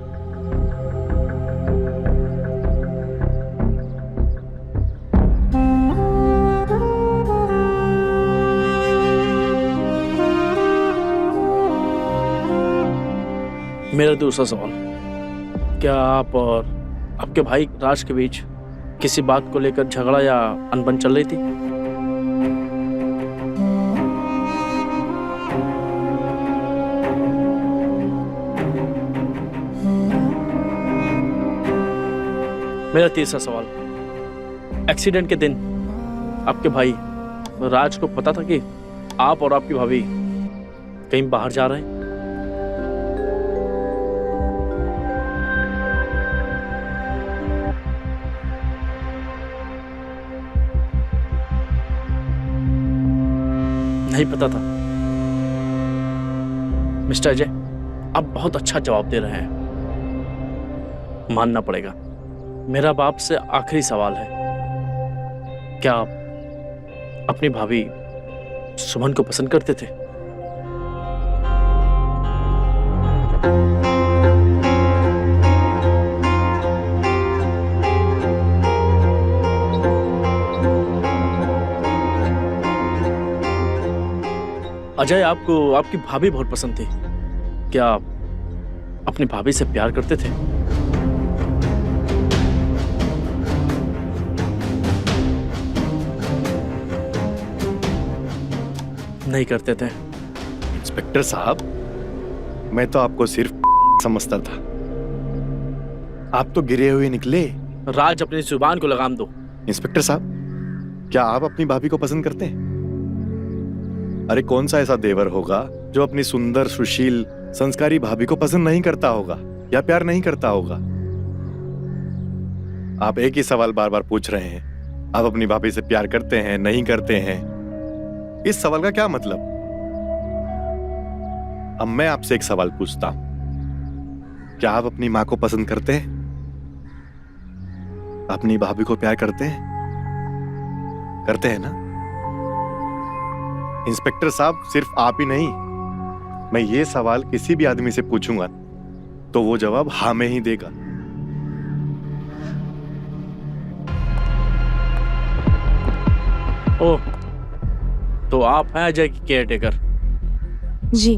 [SPEAKER 5] मेरा दूसरा सवाल, क्या आप और आपके भाई राज के बीच किसी बात को लेकर झगड़ा या अनबन चल रही थी? मेरा तीसरा सवाल, एक्सीडेंट के दिन आपके भाई राज को पता था कि आप और आपकी भाभी कहीं बाहर जा रहे हैं? नहीं पता था। मिस्टर अजय, आप बहुत अच्छा जवाब दे रहे हैं, मानना पड़ेगा। मेरा बाप से आखिरी सवाल है, क्या आप अपनी भाभी सुमन को पसंद करते थे? अजय, आपको आपकी भाभी बहुत पसंद थी, क्या आप अपनी भाभी से प्यार करते थे? नहीं करते थे।
[SPEAKER 1] इंस्पेक्टर साहब, मैं तो आपको सिर्फ समझता था, आप तो गिरे हुए निकले।
[SPEAKER 5] राज, अपनी जुबान को लगाम दो।
[SPEAKER 1] इंस्पेक्टर साहब, क्या आप अपनी भाभी को पसंद करते हैं? अरे कौन सा ऐसा देवर होगा जो अपनी सुंदर, सुशील, संस्कारी भाभी को पसंद नहीं करता होगा या प्यार नहीं करता होगा? आप एक ही सवाल बार बार पूछ रहे हैं, आप अपनी भाभी से प्यार करते हैं, नहीं करते हैं? इस सवाल का क्या मतलब? अब मैं आपसे एक सवाल पूछता हूं, क्या आप अपनी मां को पसंद करते हैं? अपनी भाभी को प्यार करते हैं? करते हैं ना? इंस्पेक्टर साहब, सिर्फ आप ही नहीं, मैं ये सवाल किसी भी आदमी से पूछूंगा तो वो जवाब हाँ में ही देगा।
[SPEAKER 5] ओह, तो आप हैं अजय की केयर टेकर?
[SPEAKER 3] जी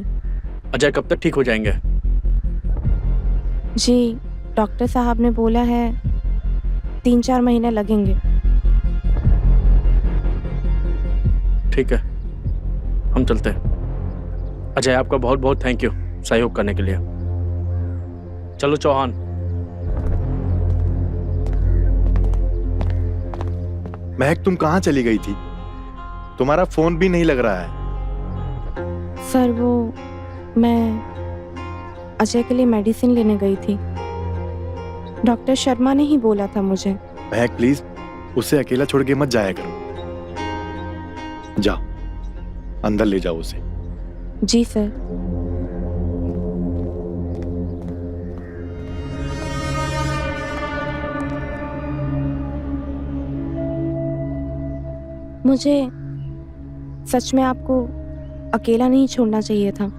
[SPEAKER 5] अजय कब तक ठीक हो जाएंगे?
[SPEAKER 3] जी, डॉक्टर साहब ने बोला है 3-4 महीने लगेंगे।
[SPEAKER 5] ठीक है, हम चलते हैं। अजय, आपका बहुत बहुत थैंक यू सहयोग करने के लिए। चलो चौहान।
[SPEAKER 1] महक, तुम कहां चली गई थी? तुम्हारा फोन भी नहीं लग रहा है।
[SPEAKER 3] सर, वो मैं अजय के लिए मेडिसिन लेने गई थी। डॉक्टर शर्मा ने ही बोला था मुझे।
[SPEAKER 1] महक प्लीज, उसे अकेला छोड़ के मत जाया करो। जाओ, अंदर ले जाओ उसे।
[SPEAKER 3] जी सर। मुझे सच में आपको अकेला नहीं छोड़ना चाहिए था।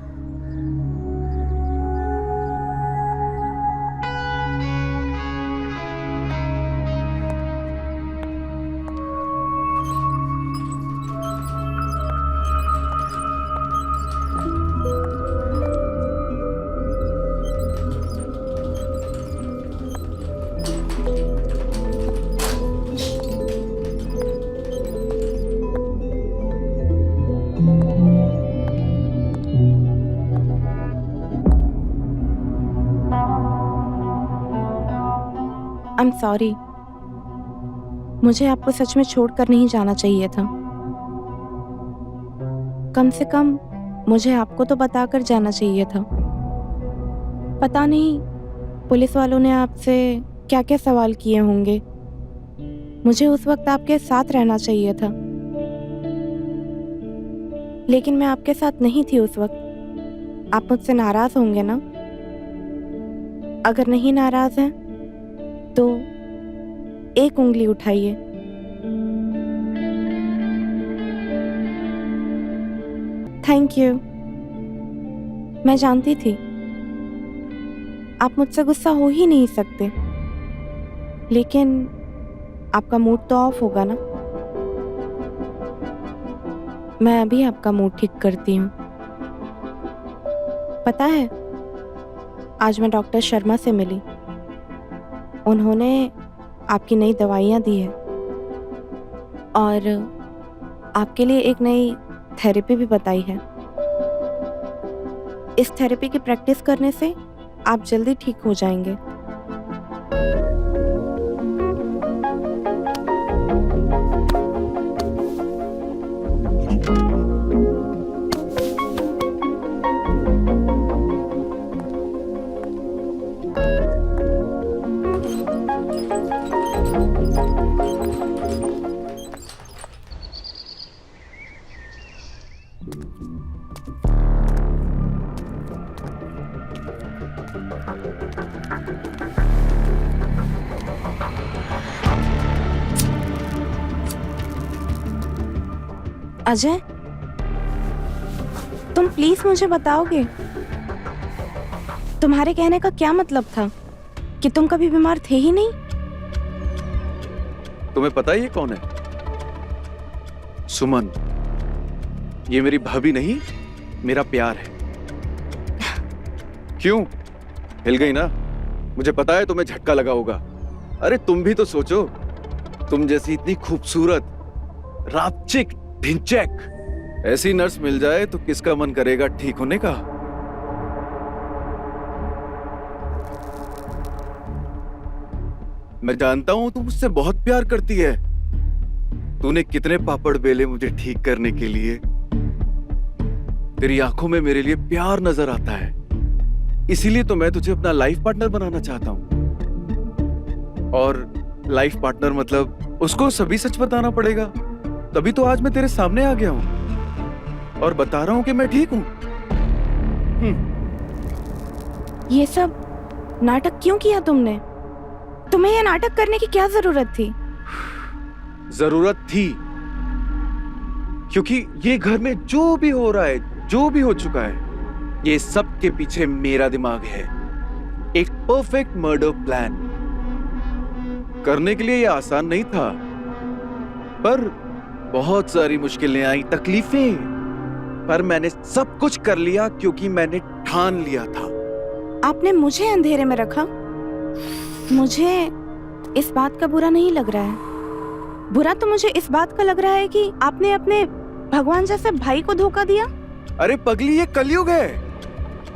[SPEAKER 3] आई एम सॉरी, मुझे आपको सच में छोड़कर नहीं जाना चाहिए था। कम से कम मुझे आपको तो बताकर जाना चाहिए था। पता नहीं पुलिस वालों ने आपसे क्या क्या सवाल किए होंगे। मुझे उस वक्त आपके साथ रहना चाहिए था, लेकिन मैं आपके साथ नहीं थी उस वक्त। आप मुझसे नाराज होंगे ना? अगर नहीं नाराज हैं तो एक उंगली उठाइए। Thank you. मैं जानती थी आप मुझसे गुस्सा हो ही नहीं सकते, लेकिन आपका मूड तो ऑफ होगा ना। मैं अभी आपका मूड ठीक करती हूँ। पता है, आज मैं डॉक्टर शर्मा से मिली। उन्होंने आपकी नई दवाइयाँ दी है और आपके लिए एक नई थेरेपी भी बताई है। इस थेरेपी की प्रैक्टिस करने से आप जल्दी ठीक हो जाएंगे। अजय, तुम प्लीज मुझे बताओगे तुम्हारे कहने का क्या मतलब था कि तुम कभी बीमार थे ही नहीं?
[SPEAKER 7] तुम्हें पता है ये कौन है? सुमन। ये मेरी भाभी नहीं, मेरा प्यार है। क्यों हिल गई ना? मुझे पता है तुम्हें झटका लगा होगा। अरे तुम भी तो सोचो, तुम जैसी इतनी खूबसूरत, रापचिक, ढिंचैक ऐसी नर्स मिल जाए तो किसका मन करेगा ठीक होने का? मैं जानता हूं तू मुझसे बहुत प्यार करती है। तूने कितने पापड़ बेले मुझे ठीक करने के लिए। तेरी आंखों में मेरे लिए प्यार नजर आता है, इसीलिए तो मैं तुझे अपना लाइफ पार्टनर बनाना चाहता हूं। और लाइफ पार्टनर मतलब उसको सभी सच बताना पड़ेगा, तभी तो आज मैं तेरे सामने आ गया हूं और बता रहा हूं कि मैं ठीक हूं।
[SPEAKER 3] ये सब नाटक क्यों किया तुमने? तुम्हें ये नाटक करने की क्या जरूरत थी?
[SPEAKER 7] जरूरत थी क्योंकि ये घर में जो भी हो रहा है, जो भी हो चुका है, ये सब के पीछे मेरा दिमाग है। एक परफेक्ट मर्डर प्लान करने के लिए ये आसान नहीं था, पर बहुत सारी मुश्किलें आई, तकलीफें, पर मैंने सब कुछ कर लिया क्योंकि मैंने ठान लिया था।
[SPEAKER 3] आपने मुझे अंधेरे में रखा। मुझे इस बात का बुरा नहीं लग रहा है। बुरा तो मुझे इस बात का लग रहा है कि आपने अपने भगवान जैसे भाई को धोखा दिया।
[SPEAKER 7] अरे पगली, ये कलयुग है,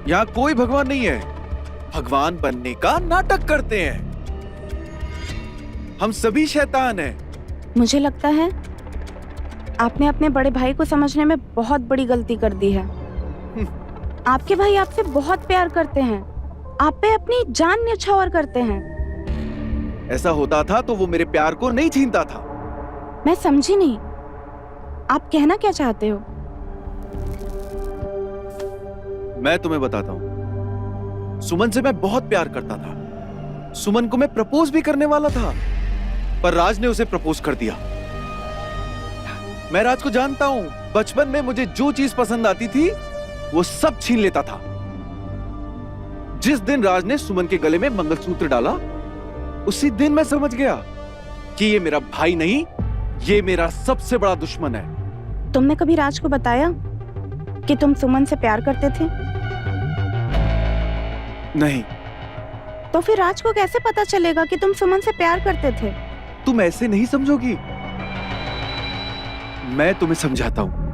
[SPEAKER 7] यहाँ कोई भगवान नहीं है। भगवान बनने का नाटक करते हैं। हम सभी शैतान हैं।
[SPEAKER 3] मुझे लगता है आपने अपने बड़े भाई को समझने में बहुत बड़ी गलती कर दी है। आपके भाई आपसे बहुत प्यार करते हैं, आप पे अपनी जान न्यौछावर करते हैं।
[SPEAKER 7] ऐसा होता था तो वो मेरे प्यार को नहीं छीनता था।
[SPEAKER 3] मैं समझी नहीं, आप कहना क्या चाहते हो?
[SPEAKER 7] मैं तुम्हें बताता हूं। सुमन से मैं बहुत प्यार करता था। सुमन को मैं प्रपोज भी करने वाला था, पर राज ने उसे प्रपोज कर दिया। मैं राज को जानता हूं, बचपन में मुझे जो चीज पसंद आती थी वो सब छीन लेता था। जिस दिन राज ने सुमन के गले में मंगलसूत्र डाला, उसी दिन मैं समझ गया कि ये मेरा भाई नहीं, ये मेरा सबसे बड़ा दुश्मन है।
[SPEAKER 3] तुमने कभी राज को बताया कि तुम सुमन से प्यार करते थे?
[SPEAKER 7] नहीं।
[SPEAKER 3] तो फिर राज को कैसे पता चलेगा कि तुम सुमन से प्यार करते थे?
[SPEAKER 7] तुम ऐसे नहीं समझोगी, मैं तुम्हें समझाता हूं।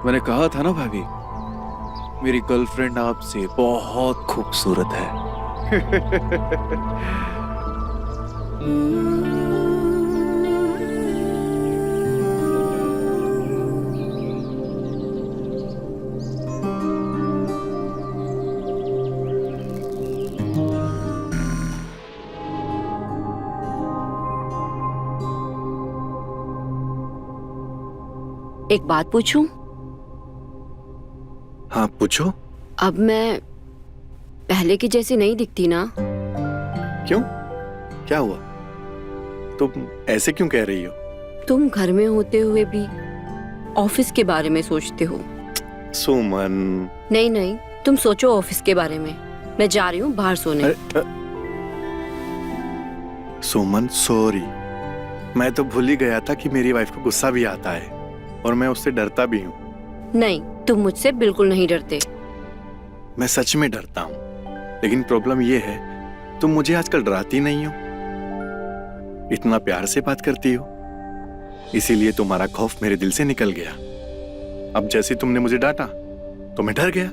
[SPEAKER 7] मैंने कहा था ना भाभी, मेरी गर्लफ्रेंड आपसे बहुत खूबसूरत है।
[SPEAKER 2] एक बात पूछूं?
[SPEAKER 1] हाँ पूछो।
[SPEAKER 2] अब मैं पहले की जैसी नहीं दिखती ना?
[SPEAKER 1] क्यों, क्या हुआ? तुम ऐसे क्यों कह रही हो?
[SPEAKER 2] तुम घर में होते हुए भी ऑफिस के बारे में सोचते हो।
[SPEAKER 1] सुमन।
[SPEAKER 2] नहीं नहीं, तुम सोचो ऑफिस के बारे में। मैं जा रही हूँ बाहर सोने।
[SPEAKER 1] सुमन सॉरी, मैं तो भूल ही गया था कि मेरी वाइफ को गुस्सा भी आता है और मैं उससे डरता भी हूँ।
[SPEAKER 2] नहीं, तुम मुझसे बिल्कुल नहीं डरते।
[SPEAKER 1] मैं सच में डरता हूँ, लेकिन प्रॉब्लम ये है तुम मुझे आजकल डराती नहीं हो, इतना प्यार से बात करती हो, इसीलिए तुम्हारा खौफ मेरे दिल से निकल गया। अब जैसे तुमने मुझे डांटा तो मैं डर गया।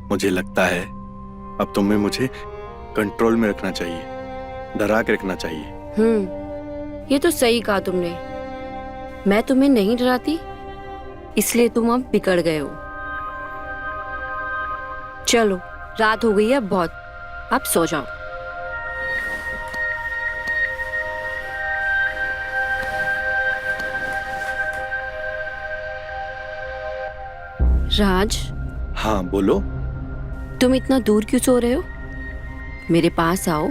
[SPEAKER 1] मुझे लगता है अब तुम्हें मुझे कंट्रोल में रखना चाहिए, डरा के रखना चाहिए।
[SPEAKER 2] ये तो सही कहा तुमने। मैं तुम्हें नहीं डराती, इसलिए तुम अब बिगड़ गए हो। चलो, रात हो गई है बहुत, अब सो जाओ। राज।
[SPEAKER 1] हाँ बोलो।
[SPEAKER 2] तुम इतना दूर क्यों सो रहे हो? मेरे पास आओ।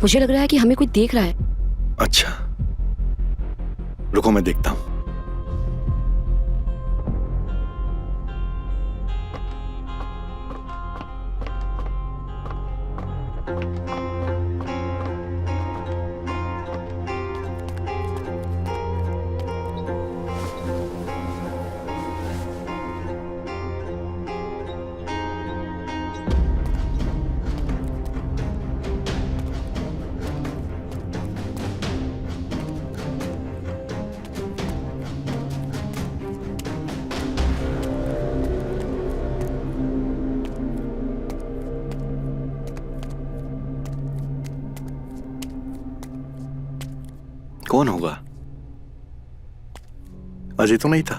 [SPEAKER 2] मुझे लग रहा है कि हमें कोई देख रहा है।
[SPEAKER 1] अच्छा, रुको मैं देखता हूं। कौन होगा? अजय तो नहीं था,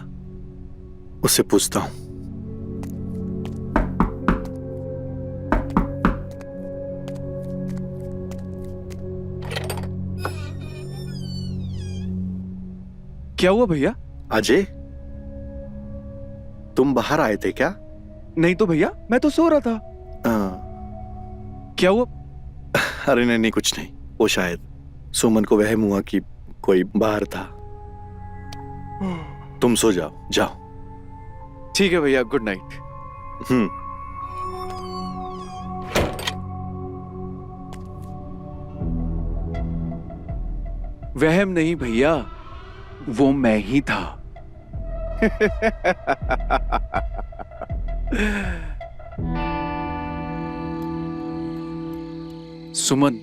[SPEAKER 1] उससे पूछता हूं।
[SPEAKER 7] क्या हुआ भैया?
[SPEAKER 1] अजय, तुम बाहर आए थे क्या?
[SPEAKER 7] नहीं तो भैया, मैं तो सो रहा था। क्या हुआ?
[SPEAKER 1] अरे नहीं नहीं, कुछ नहीं। वो शायद सुमन को वहम हुआ कि कोई बाहर था। तुम सो जाओ, जाओ।
[SPEAKER 7] ठीक है भैया, गुड नाइट। वहम नहीं भैया, वो मैं ही था। सुमन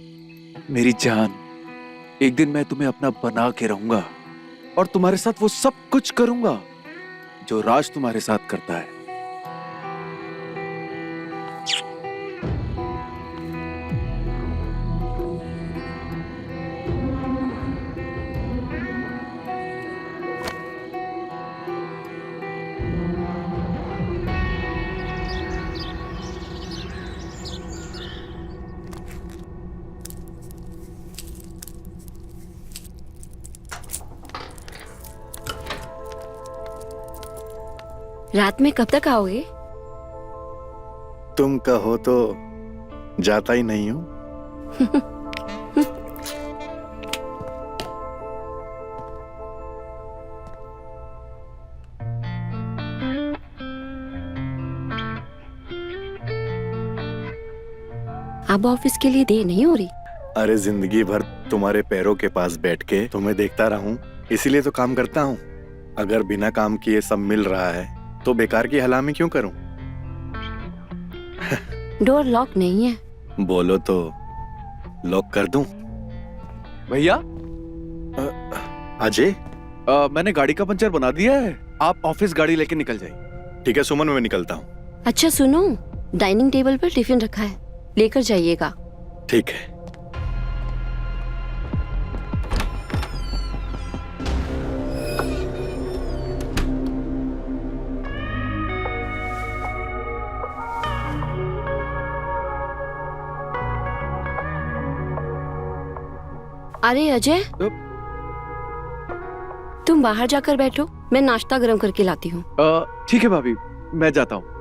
[SPEAKER 7] मेरी जान, एक दिन मैं तुम्हें अपना बना के रहूंगा और तुम्हारे साथ वो सब कुछ करूंगा जो राज तुम्हारे साथ करता है।
[SPEAKER 2] रात में कब तक आओगे?
[SPEAKER 1] तुम कहो तो जाता ही नहीं हूं।
[SPEAKER 2] अब ऑफिस के लिए देर नहीं हो रही?
[SPEAKER 1] अरे जिंदगी भर तुम्हारे पैरों के पास बैठ के तुम्हें देखता रहूं, इसीलिए तो काम करता हूं। अगर बिना काम किए सब मिल रहा है तो बेकार की हलामी क्यों करूं?
[SPEAKER 2] डोर लॉक नहीं है।
[SPEAKER 1] बोलो तो लॉक कर दूं?
[SPEAKER 7] भैया
[SPEAKER 1] अजय,
[SPEAKER 7] मैंने गाड़ी का पंचर बना दिया है, आप ऑफिस गाड़ी लेके निकल जाइए।
[SPEAKER 1] ठीक है सुमन, मैं निकलता हूँ।
[SPEAKER 2] अच्छा सुनो, डाइनिंग टेबल पर टिफिन रखा है, लेकर जाइएगा।
[SPEAKER 1] ठीक है।
[SPEAKER 2] अरे अजय, तुम बाहर जाकर बैठो, मैं नाश्ता गरम करके लाती हूँ।
[SPEAKER 7] ठीक है भाभी, मैं जाता हूँ।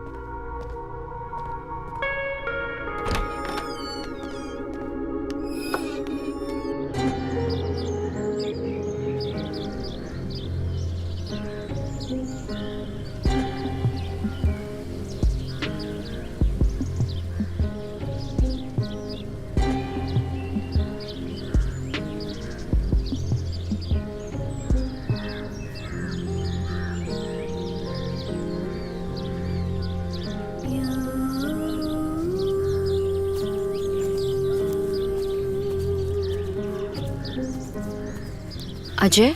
[SPEAKER 2] अजय,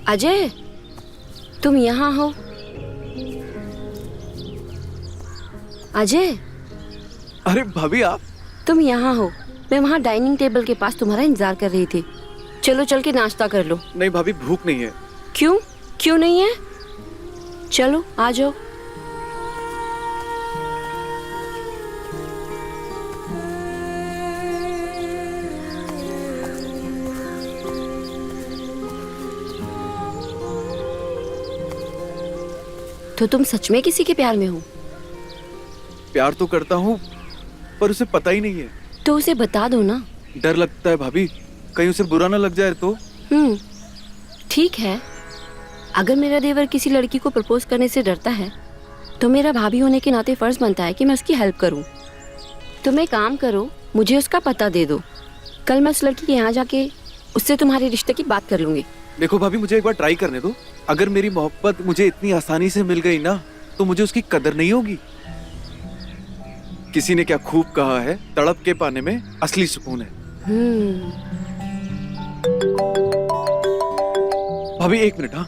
[SPEAKER 2] अजय, तुम यहाँ हो? अजय,
[SPEAKER 7] अरे भाभी आप?
[SPEAKER 2] तुम यहाँ हो? मैं वहाँ डाइनिंग टेबल के पास तुम्हारा इंतजार कर रही थी। चलो चल के नाश्ता कर लो।
[SPEAKER 7] नहीं भाभी, भूख नहीं है।
[SPEAKER 2] क्यों? क्यों नहीं है? चलो आ जाओ। तो तुम सच में किसी के प्यार में हो?
[SPEAKER 7] प्यार तो करता हूँ, पर उसे पता ही नहीं है।
[SPEAKER 2] तो उसे बता दो ना।
[SPEAKER 7] डर लगता है भाभी, कहीं उसे बुरा ना लग जाए तो।
[SPEAKER 2] ठीक है। अगर मेरा देवर किसी लड़की को प्रपोज करने से डरता है तो मेरा भाभी होने के नाते फर्ज बनता है कि मैं उसकी हेल्प करूं। तुम एक काम करो, मुझे उसका पता दे दो। कल मैं उस लड़की के यहाँ जाके उससे तुम्हारे रिश्ते की बात कर लूंगी।
[SPEAKER 7] देखो भाभी, मुझे एक बार ट्राई करने दो। अगर मेरी मोहब्बत मुझे इतनी आसानी से मिल गई ना, तो मुझे उसकी कदर नहीं होगी। किसी ने क्या खूब कहा है, तड़प के पाने में असली सुकून है। भाभी एक मिनट। हाँ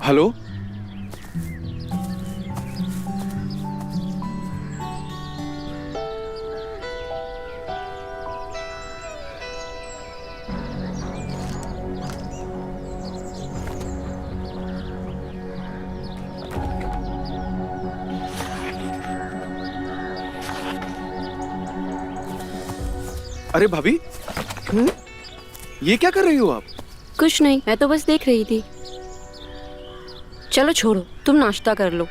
[SPEAKER 7] हेलो, अरे भाभी, ये क्या कर रही हो आप?
[SPEAKER 2] कुछ नहीं, मैं तो बस देख रही थी। चलो छोड़ो, तुम नाश्ता कर लो।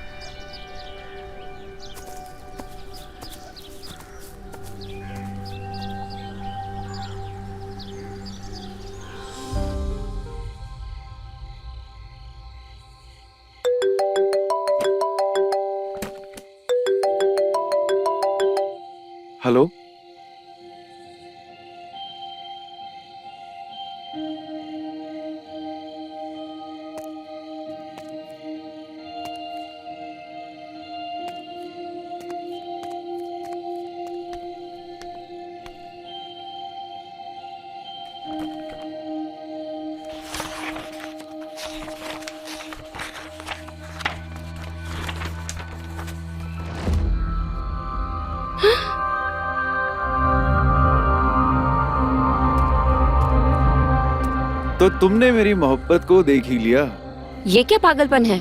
[SPEAKER 7] हेलो, तो तुमने मेरी मोहब्बत को देख ही लिया।
[SPEAKER 2] ये क्या पागलपन है?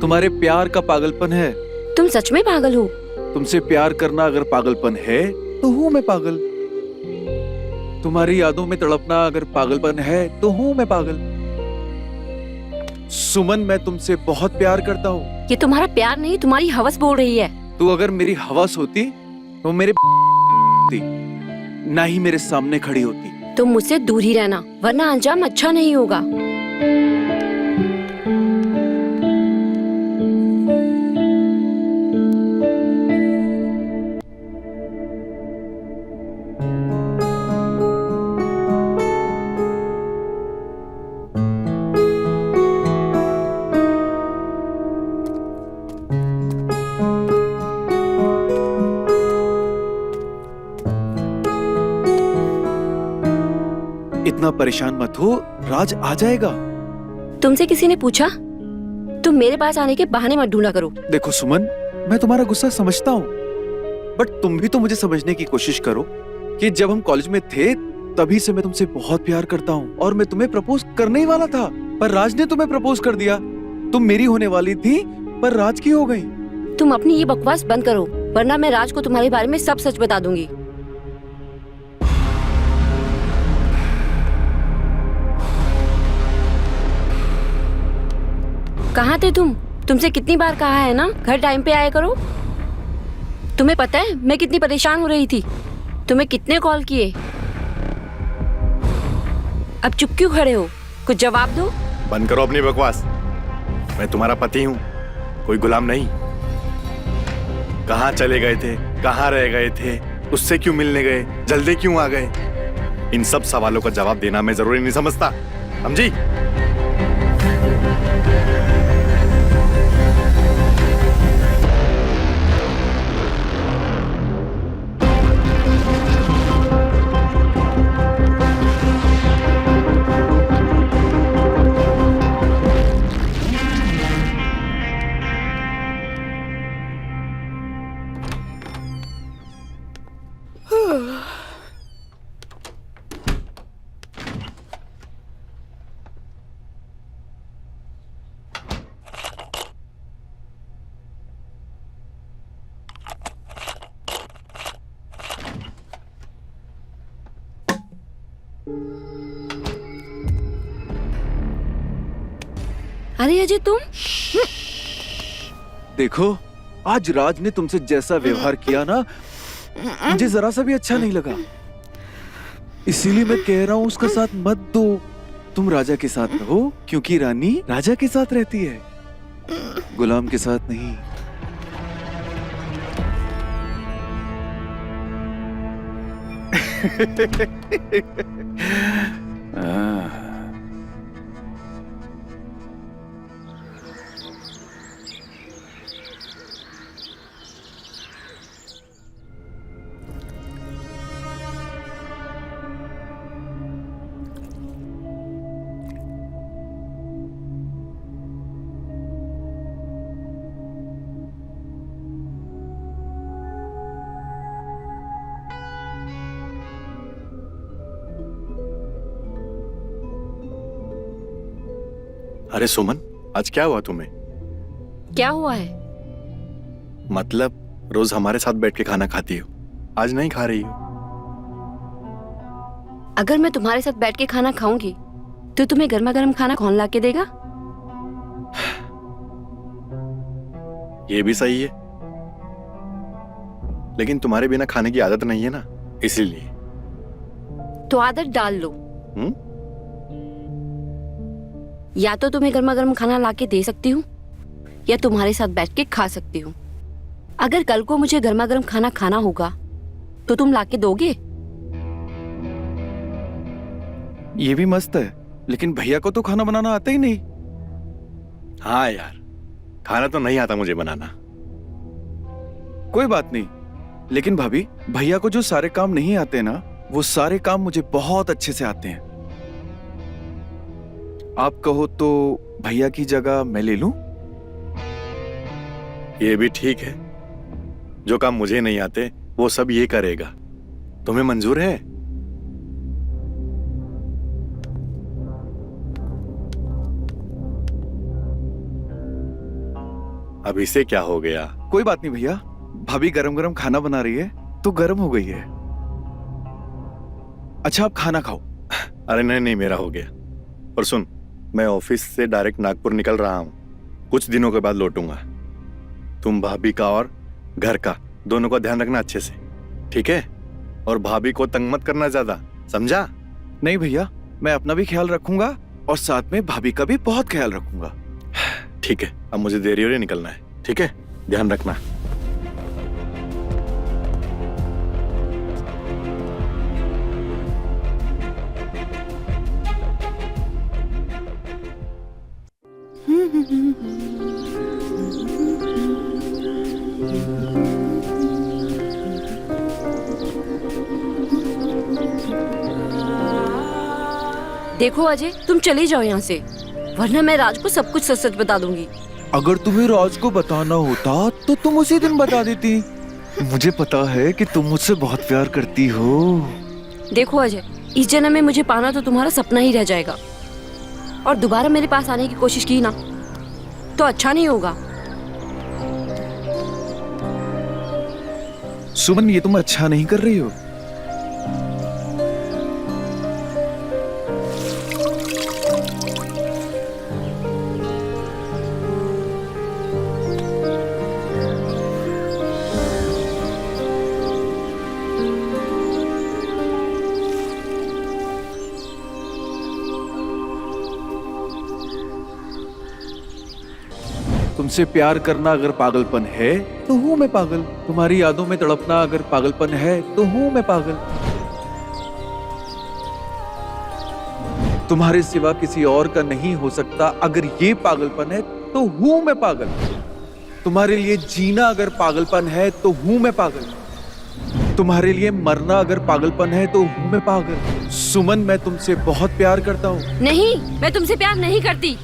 [SPEAKER 7] तुम्हारे प्यार का पागलपन है।
[SPEAKER 2] तुम सच में पागल हो?
[SPEAKER 7] तुमसे प्यार करना अगर पागलपन है तो हूं मैं पागल। तुम्हारी यादों में तड़पना अगर पागलपन है तो हूं मैं पागल। सुमन, मैं तुमसे बहुत प्यार करता हूँ।
[SPEAKER 2] ये तुम्हारा प्यार नहीं, तुम्हारी हवस बोल रही है।
[SPEAKER 7] तू अगर मेरी हवस होती तो मेरे ना ही मेरे सामने खड़ी होती।
[SPEAKER 2] तुम मुझसे दूर ही रहना, वरना अंजाम अच्छा नहीं होगा।
[SPEAKER 7] इतना परेशान मत हो, राज आ जाएगा।
[SPEAKER 2] तुमसे किसी ने पूछा? तुम मेरे पास आने के बहाने मत ढूंढा करो।
[SPEAKER 7] देखो सुमन, मैं तुम्हारा गुस्सा समझता हूँ, बट तुम भी तो मुझे समझने की कोशिश करो कि जब हम कॉलेज में थे तभी से मैं तुमसे बहुत प्यार करता हूँ और मैं तुम्हें प्रपोज करने ही वाला था, पर राज ने तुम्हें प्रपोज कर दिया। तुम मेरी होने वाली थी पर राज की हो गई।
[SPEAKER 2] तुम अपनी ये बकवास बंद करो, वरना मैं राज को तुम्हारे बारे में सब सच बता दूंगी। कहाँ थे तुम? तुमसे कितनी बार कहा है ना, घर टाइम पे आया करो। तुम्हें पता है मैं कितनी परेशान हो रही थी? तुम्हें कितने कॉल किए? अब चुप क्यों खड़े हो? कुछ जवाब दो।
[SPEAKER 1] बंद करो अपनी बकवास। मैं तुम्हारा पति हूँ, कोई गुलाम नहीं। कहाँ चले गए थे, कहाँ रह गए थे, उससे क्यों मिलने गए, जल्दी क्यों आ गए? इन सब सवालों का जवाब देना मैं जरूरी नहीं समझता, समझी?
[SPEAKER 2] अरे अजय तुम?
[SPEAKER 7] देखो, आज राज ने तुमसे जैसा व्यवहार किया ना, मुझे जरा सा भी अच्छा नहीं लगा। इसीलिए मैं कह रहा हूँ उसका साथ मत दो। तुम राजा के साथ रहो, क्योंकि रानी राजा के साथ रहती है, गुलाम के साथ नहीं।
[SPEAKER 1] अरे सुमन, आज क्या हुआ तुम्हें?
[SPEAKER 2] क्या हुआ है?
[SPEAKER 1] मतलब रोज हमारे साथ बैठ के खाना खाती हो, आज नहीं खा रही हो?
[SPEAKER 2] अगर मैं तुम्हारे साथ बैठ के खाना खाऊंगी तो तुम्हें गर्मा गर्म खाना कौन ला के देगा?
[SPEAKER 1] ये भी सही है, लेकिन तुम्हारे बिना खाने की आदत नहीं है ना, इसीलिए।
[SPEAKER 2] तो आदत डाल लो।
[SPEAKER 1] हम्म?
[SPEAKER 2] या तो तुम्हें गर्मा गर्म खाना ला के दे सकती हूँ या तुम्हारे साथ बैठ के खा सकती हूँ। अगर कल को मुझे गर्मा गर्म खाना खाना होगा तो तुम ला के दोगे?
[SPEAKER 7] ये भी मस्त है, लेकिन भैया को तो खाना बनाना आता ही नहीं।
[SPEAKER 1] हाँ यार, खाना तो नहीं आता मुझे बनाना।
[SPEAKER 7] कोई बात नहीं, लेकिन भाभी, भैया को जो सारे काम नहीं आते ना, वो सारे काम मुझे बहुत अच्छे से आते हैं। आप कहो तो भैया की जगह मैं ले लूं?
[SPEAKER 1] ये भी ठीक है, जो काम मुझे नहीं आते वो सब ये करेगा। तुम्हें मंजूर है? अब इसे क्या हो गया?
[SPEAKER 7] कोई बात नहीं भैया, भाभी गरम गरम खाना बना रही है तो गरम हो गई है। अच्छा आप खाना खाओ।
[SPEAKER 1] अरे नहीं नहीं, मेरा हो गया। और सुन, मैं ऑफिस से डायरेक्ट नागपुर निकल रहा हूँ, कुछ दिनों के बाद लौटूंगा। तुम भाभी का और घर का दोनों का ध्यान रखना अच्छे से, ठीक है? और भाभी को तंग मत करना ज्यादा, समझा?
[SPEAKER 7] नहीं भैया, मैं अपना भी ख्याल रखूंगा और साथ में भाभी का भी बहुत ख्याल रखूंगा।
[SPEAKER 1] ठीक है, अब मुझे देरी हो रही है, निकलना है, ठीक है? ध्यान रखना।
[SPEAKER 2] देखो अजय, तुम चली जाओ यहाँ से, वरना मैं राज को सब कुछ सच सच बता दूंगी।
[SPEAKER 7] अगर तुम्हें राज को बताना होता तो तुम उसी दिन बता देती। मुझे पता है कि तुम मुझसे बहुत प्यार करती हो।
[SPEAKER 2] देखो अजय, इस जन्म में मुझे पाना तो तुम्हारा सपना ही रह जाएगा, और दोबारा मेरे पास आने की कोशिश की ना तो अच्छा नहीं होगा।
[SPEAKER 7] सुमन, ये तुम अच्छा नहीं कर रही हो। तुमसे प्यार करना अगर पागलपन है तो हूं मैं पागल। तुम्हारी यादों में तड़पना अगर पागलपन है तो हूं मैं पागल। तुम्हारे सिवा किसी और का नहीं हो सकता अगर ये पागलपन है तो हूं मैं पागल। तुम्हारे लिए जीना अगर पागलपन है तो हूं मैं पागल। तुम्हारे लिए मरना अगर पागलपन है तो हूं मैं पागल। सुमन, मैं तुमसे बहुत प्यार करता हूं।
[SPEAKER 2] नहीं, मैं तुमसे प्यार नहीं करती।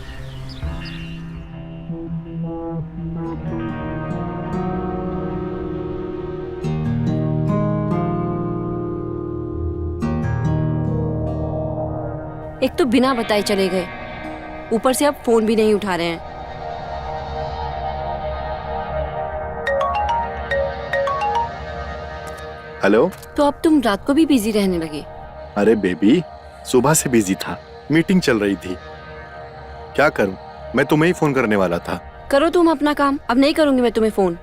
[SPEAKER 2] एक तो बिना बताए चले गए, ऊपर से अब फोन भी नहीं उठा रहे हैं।
[SPEAKER 1] हेलो।
[SPEAKER 2] तो अब तुम रात को भी बिजी रहने लगे।
[SPEAKER 1] अरे बेबी, सुबह से बिजी था, मीटिंग चल रही थी। क्या करूं, मैं तुम्हें ही फोन करने वाला था।
[SPEAKER 2] करो तुम अपना काम, अब नहीं करूंगी मैं तुम्हें फोन।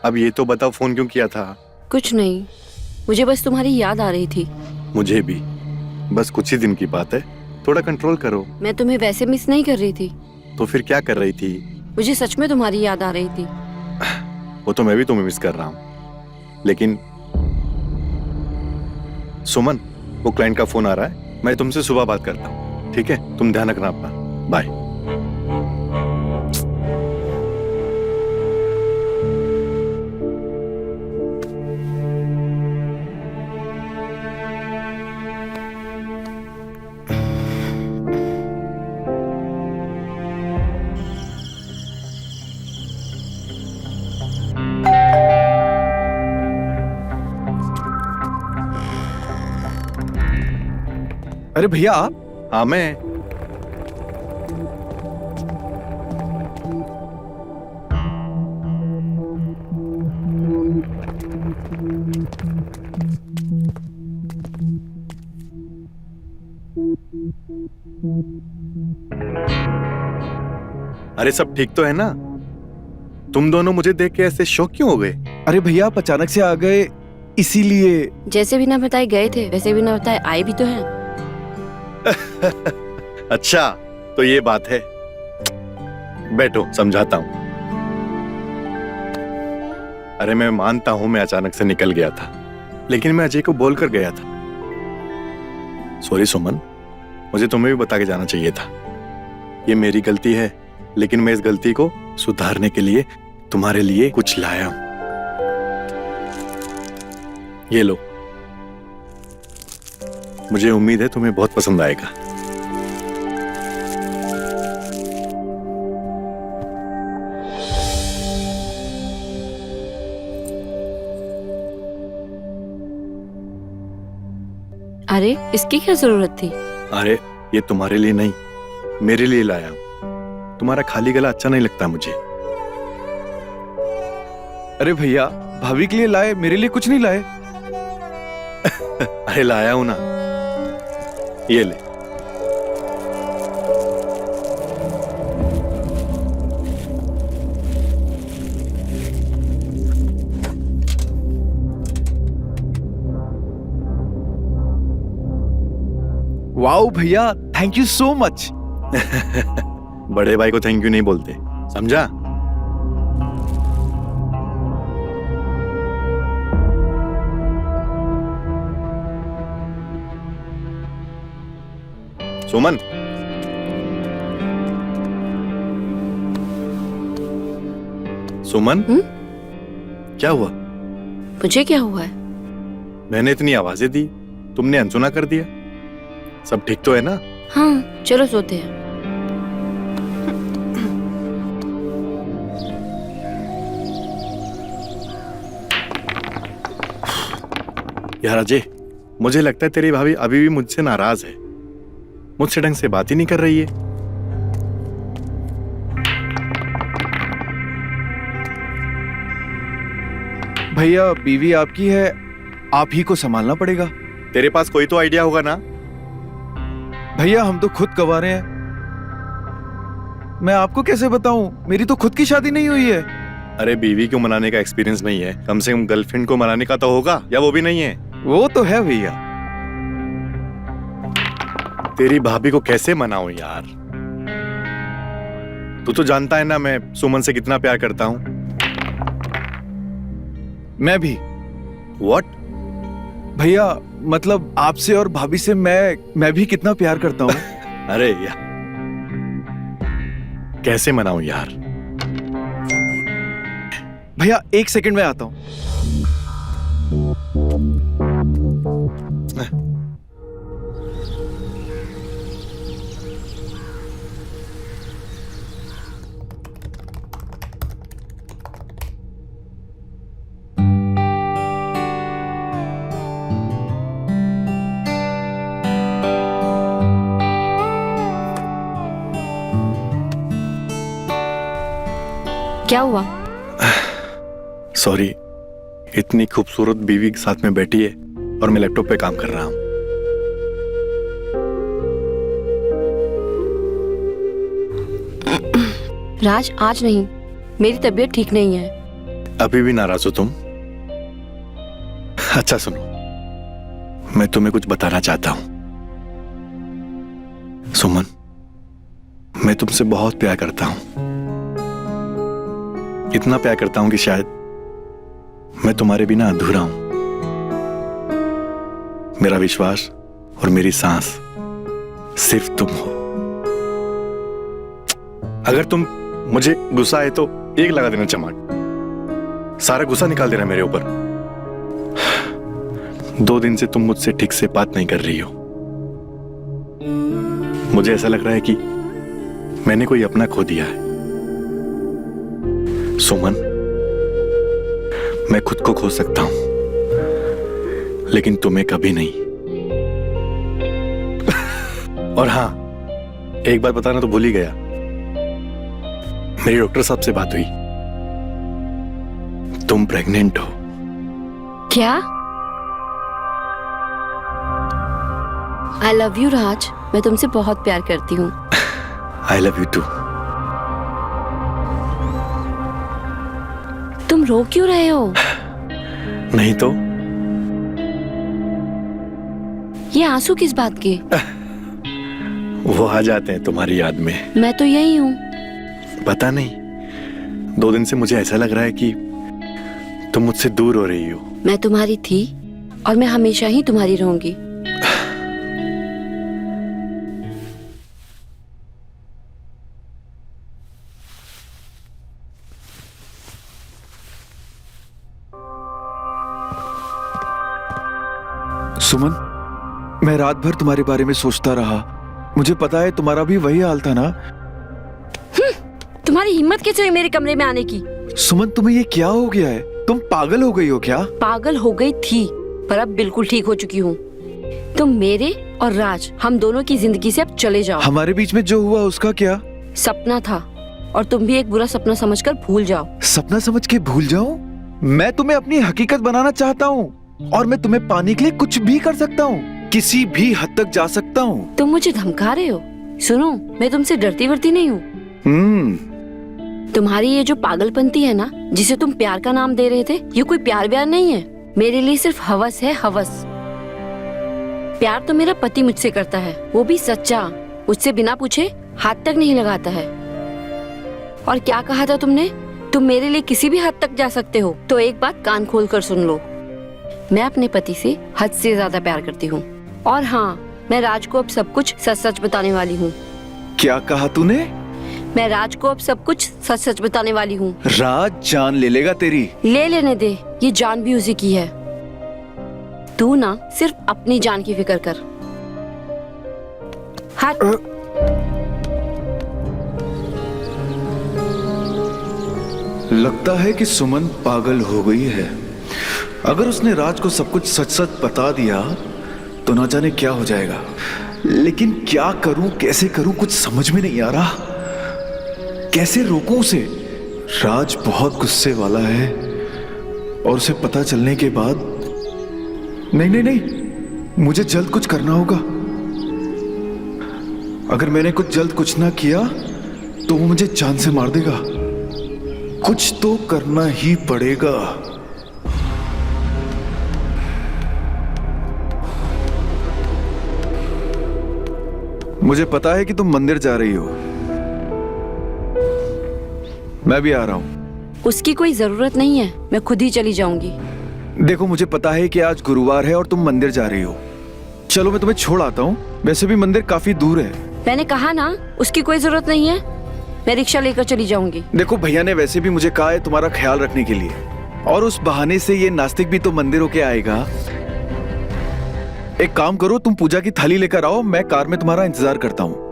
[SPEAKER 1] अब ये तो बताओ, फोन क्यों किया था?
[SPEAKER 2] कुछ नहीं, मुझे बस तुम्हारी याद आ रही थी।
[SPEAKER 1] मुझे भी, बस कुछ ही दिन की बात है, थोड़ा कंट्रोल करो।
[SPEAKER 2] मैं तुम्हें वैसे मिस नहीं कर रही थी।
[SPEAKER 1] तो फिर क्या कर रही थी?
[SPEAKER 2] मुझे सच में तुम्हारी याद आ रही थी।
[SPEAKER 1] वो तो मैं भी तुम्हें मिस कर रहा हूँ, लेकिन सुमन, वो क्लाइंट का फोन आ रहा है, मैं तुमसे सुबह बात करता हूँ, ठीक है? तुम ध्यान रखना अपना। बाय।
[SPEAKER 7] अरे भैया आप?
[SPEAKER 1] हाँ, मैं। अरे सब ठीक तो है ना? तुम दोनों मुझे देख के ऐसे शॉक क्यों हो गए?
[SPEAKER 7] अरे भैया, आप अचानक से आ गए, इसीलिए।
[SPEAKER 2] जैसे बिना बताए गए थे वैसे बिना बताए आए भी तो हैं।
[SPEAKER 1] अच्छा, तो ये बात है। बैठो, समझाता हूं। अरे मैं मानता हूं मैं अचानक से निकल गया था, लेकिन मैं अजय को बोल कर गया था। सॉरी सुमन, मुझे तुम्हें भी बता के जाना चाहिए था। ये मेरी गलती है, लेकिन मैं इस गलती को सुधारने के लिए तुम्हारे लिए कुछ लाया हूं। ये लो, मुझे उम्मीद है तुम्हें बहुत पसंद आएगा।
[SPEAKER 2] अरे इसकी क्या जरूरत थी?
[SPEAKER 1] अरे ये तुम्हारे लिए नहीं, मेरे लिए लाया हूं। तुम्हारा खाली गला अच्छा नहीं लगता मुझे।
[SPEAKER 7] अरे भैया, भाभी के लिए लाए, मेरे लिए कुछ नहीं लाए।
[SPEAKER 1] अरे लाया हूं ना, ये ले।
[SPEAKER 7] वाओ भैया, थैंक यू सो मच।
[SPEAKER 1] बड़े भाई को थैंक यू नहीं बोलते, समझा? सुमन, सुमन, क्या हुआ?
[SPEAKER 2] मुझे क्या हुआ है?
[SPEAKER 1] मैंने इतनी आवाजें दी, तुमने अनसुना कर दिया। सब ठीक तो है ना?
[SPEAKER 2] हाँ चलो सोते हैं।
[SPEAKER 1] यार अजय, मुझे लगता है तेरी भाभी अभी भी मुझसे नाराज है, मुझसे ढंग से बात ही नहीं कर रही है।
[SPEAKER 7] भैया बीवी आपकी है, आप ही को संभालना पड़ेगा।
[SPEAKER 1] तेरे पास कोई तो आइडिया होगा ना?
[SPEAKER 7] भैया हम तो खुद कमा रहे हैं, मैं आपको कैसे बताऊं, मेरी तो खुद की शादी नहीं हुई है।
[SPEAKER 1] अरे बीवी को मनाने का एक्सपीरियंस नहीं है, कम से कम गर्लफ्रेंड को मनाने का तो होगा, या वो भी नहीं है?
[SPEAKER 7] वो तो है भैया।
[SPEAKER 1] तेरी भाभी को कैसे मनाऊं यार? तू तो जानता है ना मैं सुमन से कितना प्यार करता हूं।
[SPEAKER 7] मैं भी।
[SPEAKER 1] व्हाट?
[SPEAKER 7] भैया मतलब आपसे और भाभी से मैं भी कितना प्यार करता हूँ।
[SPEAKER 1] अरे यार कैसे मनाऊं यार?
[SPEAKER 7] भैया 1 सेकंड में आता हूँ।
[SPEAKER 2] क्या हुआ?
[SPEAKER 1] सॉरी, इतनी खूबसूरत बीवी के साथ में बैठी है और मैं लैपटॉप पे काम कर रहा हूं।
[SPEAKER 2] राज आज नहीं, मेरी तबीयत ठीक नहीं है।
[SPEAKER 1] अभी भी नाराज हो तुम? अच्छा सुनो, मैं तुम्हें कुछ बताना चाहता हूं। सुमन, मैं तुमसे बहुत प्यार करता हूं, इतना प्यार करता हूं कि शायद मैं तुम्हारे बिना अधूरा हूं। मेरा विश्वास और मेरी सांस सिर्फ तुम हो। अगर तुम मुझे गुस्सा है तो एक लगा देना चमाट, सारा गुस्सा निकाल देना मेरे ऊपर। 2 दिन से तुम मुझसे ठीक से बात नहीं कर रही हो। मुझे ऐसा लग रहा है कि मैंने कोई अपना खो दिया है। सुमन, मैं खुद को खो सकता हूं, लेकिन तुम्हें कभी नहीं। और हां, एक बात बताना तो भूल ही गया, मेरी डॉक्टर साहब से बात हुई, तुम प्रेग्नेंट हो।
[SPEAKER 2] क्या? आई लव यू राज, मैं तुमसे बहुत प्यार करती हूँ।
[SPEAKER 1] I love you too.
[SPEAKER 2] तुम रो क्यों रहे हो?
[SPEAKER 1] नहीं तो
[SPEAKER 2] ये आंसू किस बात के?
[SPEAKER 1] वो आ जाते हैं तुम्हारी याद में।
[SPEAKER 2] मैं तो यही हूँ।
[SPEAKER 1] पता नहीं, 2 दिन से मुझे ऐसा लग रहा है कि तुम मुझसे दूर हो रही हो।
[SPEAKER 2] मैं तुम्हारी थी और मैं हमेशा ही तुम्हारी रहूंगी।
[SPEAKER 7] सुमन, मैं रात भर तुम्हारे बारे में सोचता रहा। मुझे पता है तुम्हारा भी वही हाल था ना।
[SPEAKER 2] तुम्हारी हिम्मत कैसे हुई मेरे कमरे में आने की?
[SPEAKER 7] सुमन तुम्हें ये क्या हो गया है? तुम पागल हो गई हो क्या?
[SPEAKER 2] पागल हो गई थी, पर अब बिल्कुल ठीक हो चुकी हूँ। तुम मेरे और राज, हम दोनों की जिंदगी से अब चले जाओ।
[SPEAKER 7] हमारे बीच में जो हुआ उसका क्या?
[SPEAKER 2] सपना था और तुम भी एक बुरा सपना समझकर भूल जाओ।
[SPEAKER 7] सपना समझ के भूल जाऊं? मैं तुम्हें अपनी हकीकत बनाना चाहता हूँ और मैं तुम्हें पाने के लिए कुछ भी कर सकता हूँ, किसी भी हद तक जा सकता हूँ।
[SPEAKER 2] तुम मुझे धमका रहे हो? सुनो, मैं तुमसे डरती वरती नहीं हूँ। तुम्हारी ये जो पागलपंती है ना, जिसे तुम प्यार का नाम दे रहे थे, ये कोई प्यार व्यार नहीं है। मेरे लिए सिर्फ हवस है, हवस। प्यार तो मेरा पति मुझसे करता है, वो भी सच्चा। मुझसे बिना पूछे हाथ तक नहीं लगाता है। और क्या कहा था तुमने? तुम मेरे लिए किसी भी हद तक जा सकते हो। तो एक बात कान खोल कर सुन लो, मैं अपने पति से हद से ज्यादा प्यार करती हूँ। और हाँ, मैं राज को अब सब कुछ सच सच बताने वाली हूँ।
[SPEAKER 7] क्या कहा तूने?
[SPEAKER 2] मैं राज को अब सब कुछ सच सच बताने वाली हूँ।
[SPEAKER 7] राज जान ले लेगा तेरी?
[SPEAKER 2] ले लेने दे, ये जान भी उसी की है। तू ना सिर्फ अपनी जान की फिक्र कर। हट।
[SPEAKER 7] लगता है कि सुमन पागल हो गई है। अगर उसने राज को सब कुछ सच सच बता दिया तो ना जाने क्या हो जाएगा। लेकिन क्या करूं, कैसे करूं, कुछ समझ में नहीं आ रहा। कैसे रोकूं उसे? राज बहुत गुस्से वाला है और उसे पता चलने के बाद नहीं नहीं नहीं, मुझे जल्द कुछ करना होगा। अगर मैंने जल्द कुछ ना किया तो वो मुझे जान से मार देगा। कुछ तो करना ही पड़ेगा। मुझे पता है कि तुम मंदिर जा रही हो। मैं भी आ रहा हूं।
[SPEAKER 2] उसकी कोई जरूरत नहीं है, मैं खुद ही चली जाऊंगी।
[SPEAKER 7] देखो, मुझे पता है कि आज गुरुवार है और तुम मंदिर जा रही हो। चलो मैं तुम्हें छोड़ आता हूँ। वैसे भी मंदिर काफी दूर है।
[SPEAKER 2] मैंने कहा ना, उसकी कोई जरूरत नहीं है। मैं रिक्शा लेकर चली जाऊंगी।
[SPEAKER 7] देखो, भैया ने वैसे भी मुझे कहा है तुम्हारा ख्याल रखने के लिए, और उस बहाने से ये नास्तिक भी तो मंदिर होके आएगा। एक काम करो, तुम पूजा की थाली लेकर आओ, मैं कार में तुम्हारा इंतजार करता हूँ।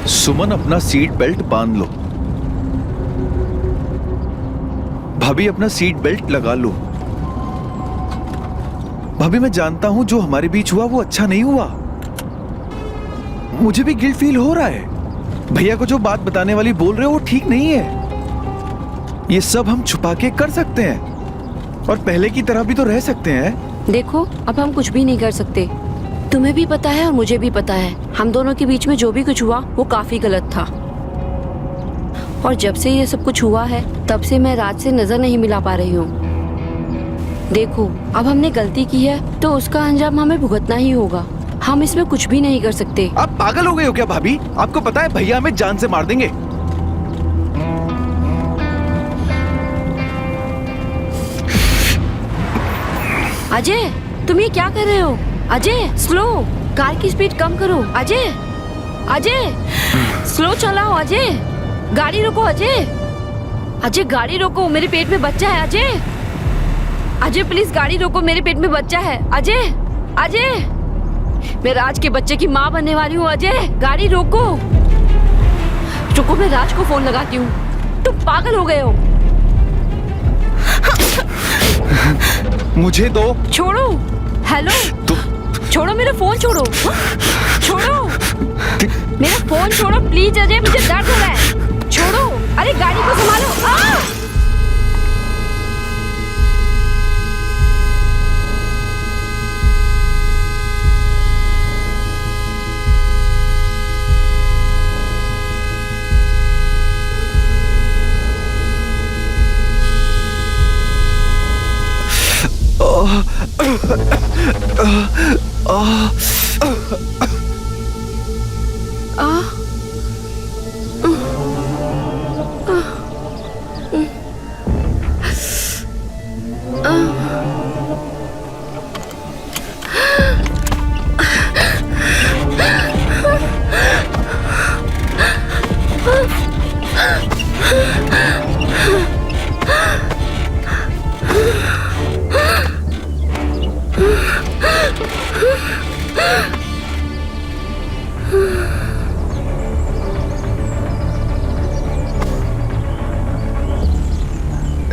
[SPEAKER 7] सुमन, अपना सीट बेल्ट बांध लो। भाभी, अपना सीट बेल्ट लगा लो। भाभी, मैं जानता हूं जो हमारे बीच हुआ वो अच्छा नहीं हुआ। मुझे भी गिल्ट फील हो रहा है। भैया को जो बात बताने वाली बोल रहे हो वो ठीक नहीं है। ये सब हम छुपा के कर सकते हैं और पहले की तरह भी तो रह सकते हैं।
[SPEAKER 2] देखो, अब हम कुछ भी नहीं कर सकते। तुम्हें भी पता है और मुझे भी पता है, हम दोनों के बीच में जो भी कुछ हुआ वो काफी गलत था। और जब से ये सब कुछ हुआ है तब से मैं राज से नजर नहीं मिला पा रही हूँ। देखो, अब हमने गलती की है तो उसका अंजाम हमें भुगतना ही होगा। हम इसमें कुछ भी नहीं कर सकते।
[SPEAKER 7] आप पागल हो गए हो क्या भाभी? आपको पता है भैया हमें जान से मार देंगे।
[SPEAKER 2] अजय, तुम ये क्या कर रहे हो? अजय, स्लो, कार की स्पीड कम करो। अजय, अजय, स्लो चलाओ। अजय, गाड़ी रोको। अजय, अजय गाड़ी रोको, मेरे पेट में बच्चा है। अजय, अजय प्लीज गाड़ी रोको, मेरे पेट में बच्चा है। अजय, अजय, मैं राज के बच्चे की माँ बनने वाली हूँ। अजय, गाड़ी रोको। रुको, मैं राज को फोन लगाती हूँ। तुम पागल हो गए हो।
[SPEAKER 7] मुझे दो।
[SPEAKER 2] छोड़ो। हेलो, छोड़ो मेरा फोन, छोड़ो। छोड़ो मेरा फोन, छोड़ो प्लीज। अजय, मुझे दर्द हो रहा है। छोड़ो। अरे गाड़ी को संभालो।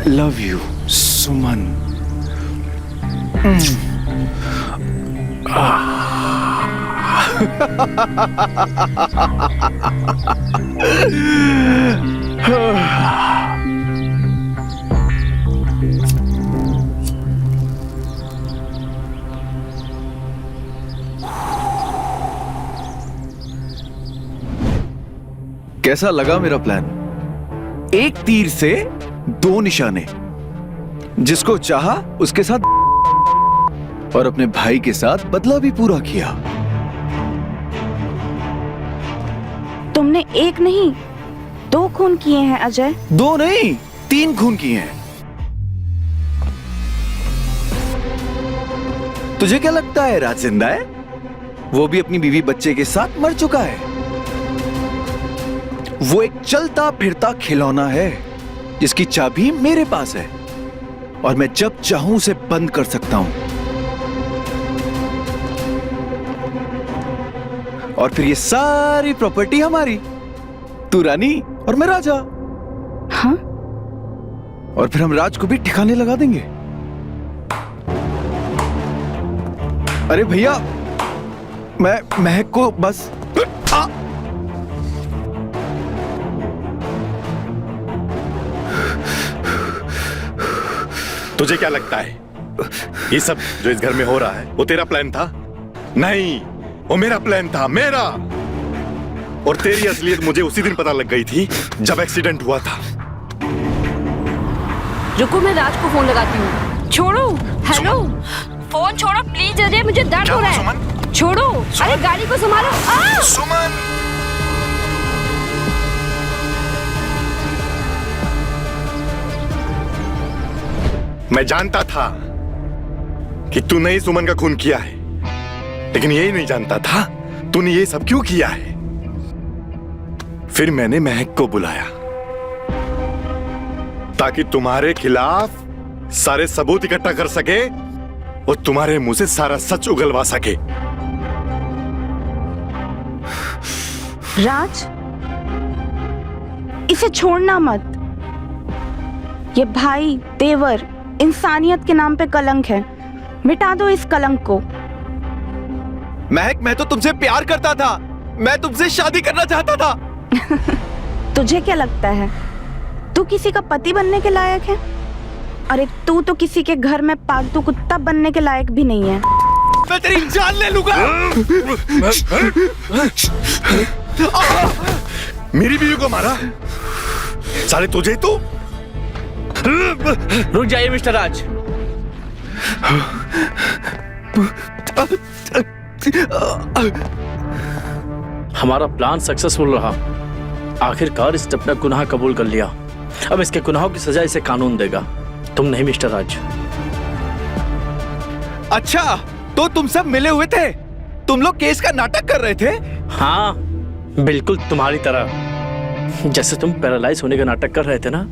[SPEAKER 7] लव यू सुमन। कैसा लगा मेरा प्लान? एक तीर से दो निशाने, जिसको चाहा उसके साथ और अपने भाई के साथ बदला भी पूरा किया।
[SPEAKER 3] तुमने एक नहीं 2 खून किए हैं अजय।
[SPEAKER 7] 2 नहीं 3 खून किए हैं। तुझे क्या लगता है राज जिंदा है? वो भी अपनी बीवी बच्चे के साथ मर चुका है। वो एक चलता फिरता खिलौना है जिसकी चाबी मेरे पास है और मैं जब चाहूं उसे बंद कर सकता हूं। और फिर ये सारी प्रॉपर्टी हमारी, तू रानी और मैं राजा।
[SPEAKER 3] हाँ?
[SPEAKER 7] और फिर हम राज को भी ठिकाने लगा देंगे। अरे भैया, मैं महक को बस
[SPEAKER 1] तुझे क्या लगता है ये सब जो इस घर में हो रहा है वो तेरा प्लान था? नहीं, वो मेरा प्लान था, मेरा। और तेरी असलियत मुझे उसी दिन पता लग गई थी जब एक्सीडेंट हुआ था।
[SPEAKER 2] रुको, मैं राज को फोन लगाती हूँ। छोड़ो। हेलो, फोन छोड़ो प्लीज अजय, मुझे दर्द हो रहा है। छोड़ो। अरे गाड़ी को संभालो।
[SPEAKER 1] सुमन, मैं जानता था कि तूने ही सुमन का खून किया है, लेकिन यही नहीं जानता था तूने ये सब क्यों किया है। फिर मैंने महक को बुलाया ताकि तुम्हारे खिलाफ सारे सबूत इकट्ठा कर सके और तुम्हारे मुंह से सारा सच उगलवा सके।
[SPEAKER 3] राज, इसे छोड़ना मत। ये भाई, देवर, इंसानियत के नाम पे कलंक है। मिटा दो इस कलंक को।
[SPEAKER 7] महक, मैं तो तुमसे प्यार करता था, मैं तुमसे शादी करना चाहता था।
[SPEAKER 3] तुझे क्या लगता है तू किसी का पति बनने के लायक है? अरे तू तो किसी के घर में पालतू कुत्ता बनने के लायक भी नहीं है।
[SPEAKER 7] मैं तेरी जान ले लूंगा।
[SPEAKER 1] मेरी बीवी को मारा साले तुझे तो।
[SPEAKER 5] रुक जाइए मिस्टर राज। हमारा प्लान सक्सेसफुल रहा। आखिरकार इसने अपना गुनाह कबूल कर लिया। अब इसके गुनाहों की सजा इसे कानून देगा, तुम नहीं मिस्टर राज।
[SPEAKER 7] अच्छा, तो तुम सब मिले हुए थे? तुम लोग केस का नाटक कर रहे थे?
[SPEAKER 5] हाँ, बिल्कुल तुम्हारी तरह। जैसे तुम पैरालाइज होने का नाटक कर रहे थे ना,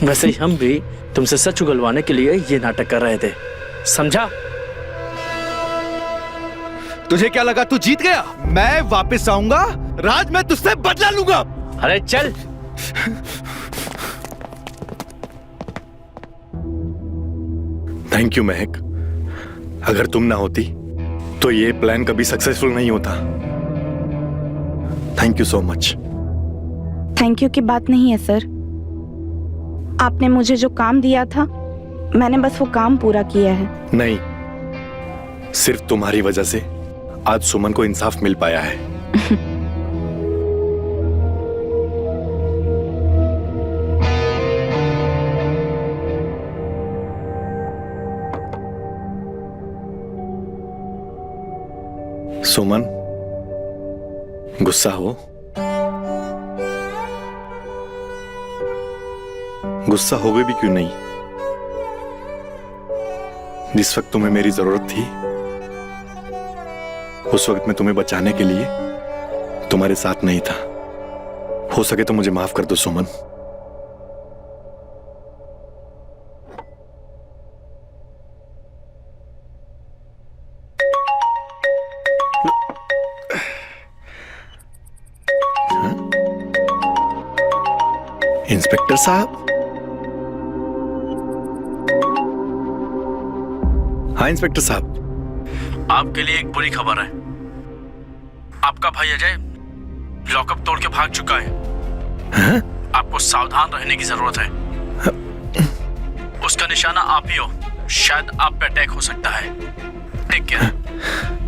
[SPEAKER 5] वैसे ही हम भी तुमसे सच उगलवाने के लिए ये नाटक कर रहे थे, समझा?
[SPEAKER 7] तुझे क्या लगा तू जीत गया? मैं वापस आऊंगा राज, मैं तुझसे बदला लूंगा।
[SPEAKER 5] अरे चल।
[SPEAKER 1] थैंक यू महक, अगर तुम ना होती तो ये प्लान कभी सक्सेसफुल नहीं होता। Thank you so much.
[SPEAKER 3] Thank you की बात नहीं है सर। आपने मुझे जो काम दिया था, मैंने बस वो काम पूरा किया है।
[SPEAKER 1] नहीं, सिर्फ तुम्हारी वजह से आज सुमन को इंसाफ मिल पाया है। सुमन, गुस्सा हो? गुस्सा हो गई भी क्यों नहीं? जिस वक्त तुम्हें मेरी जरूरत थी उस वक्त मैं तुम्हें बचाने के लिए तुम्हारे साथ नहीं था। हो सके तो मुझे माफ कर दो सुमन। इंस्पेक्टर साहब। हाँ इंस्पेक्टर साहब।
[SPEAKER 5] आपके लिए एक बुरी खबर है। आपका भाई अजय लॉकअप तोड़ के भाग चुका है।
[SPEAKER 1] हाँ?
[SPEAKER 5] आपको सावधान रहने की जरूरत है। उसका निशाना आप ही हो। शायद आप पे अटैक हो सकता है। Take care.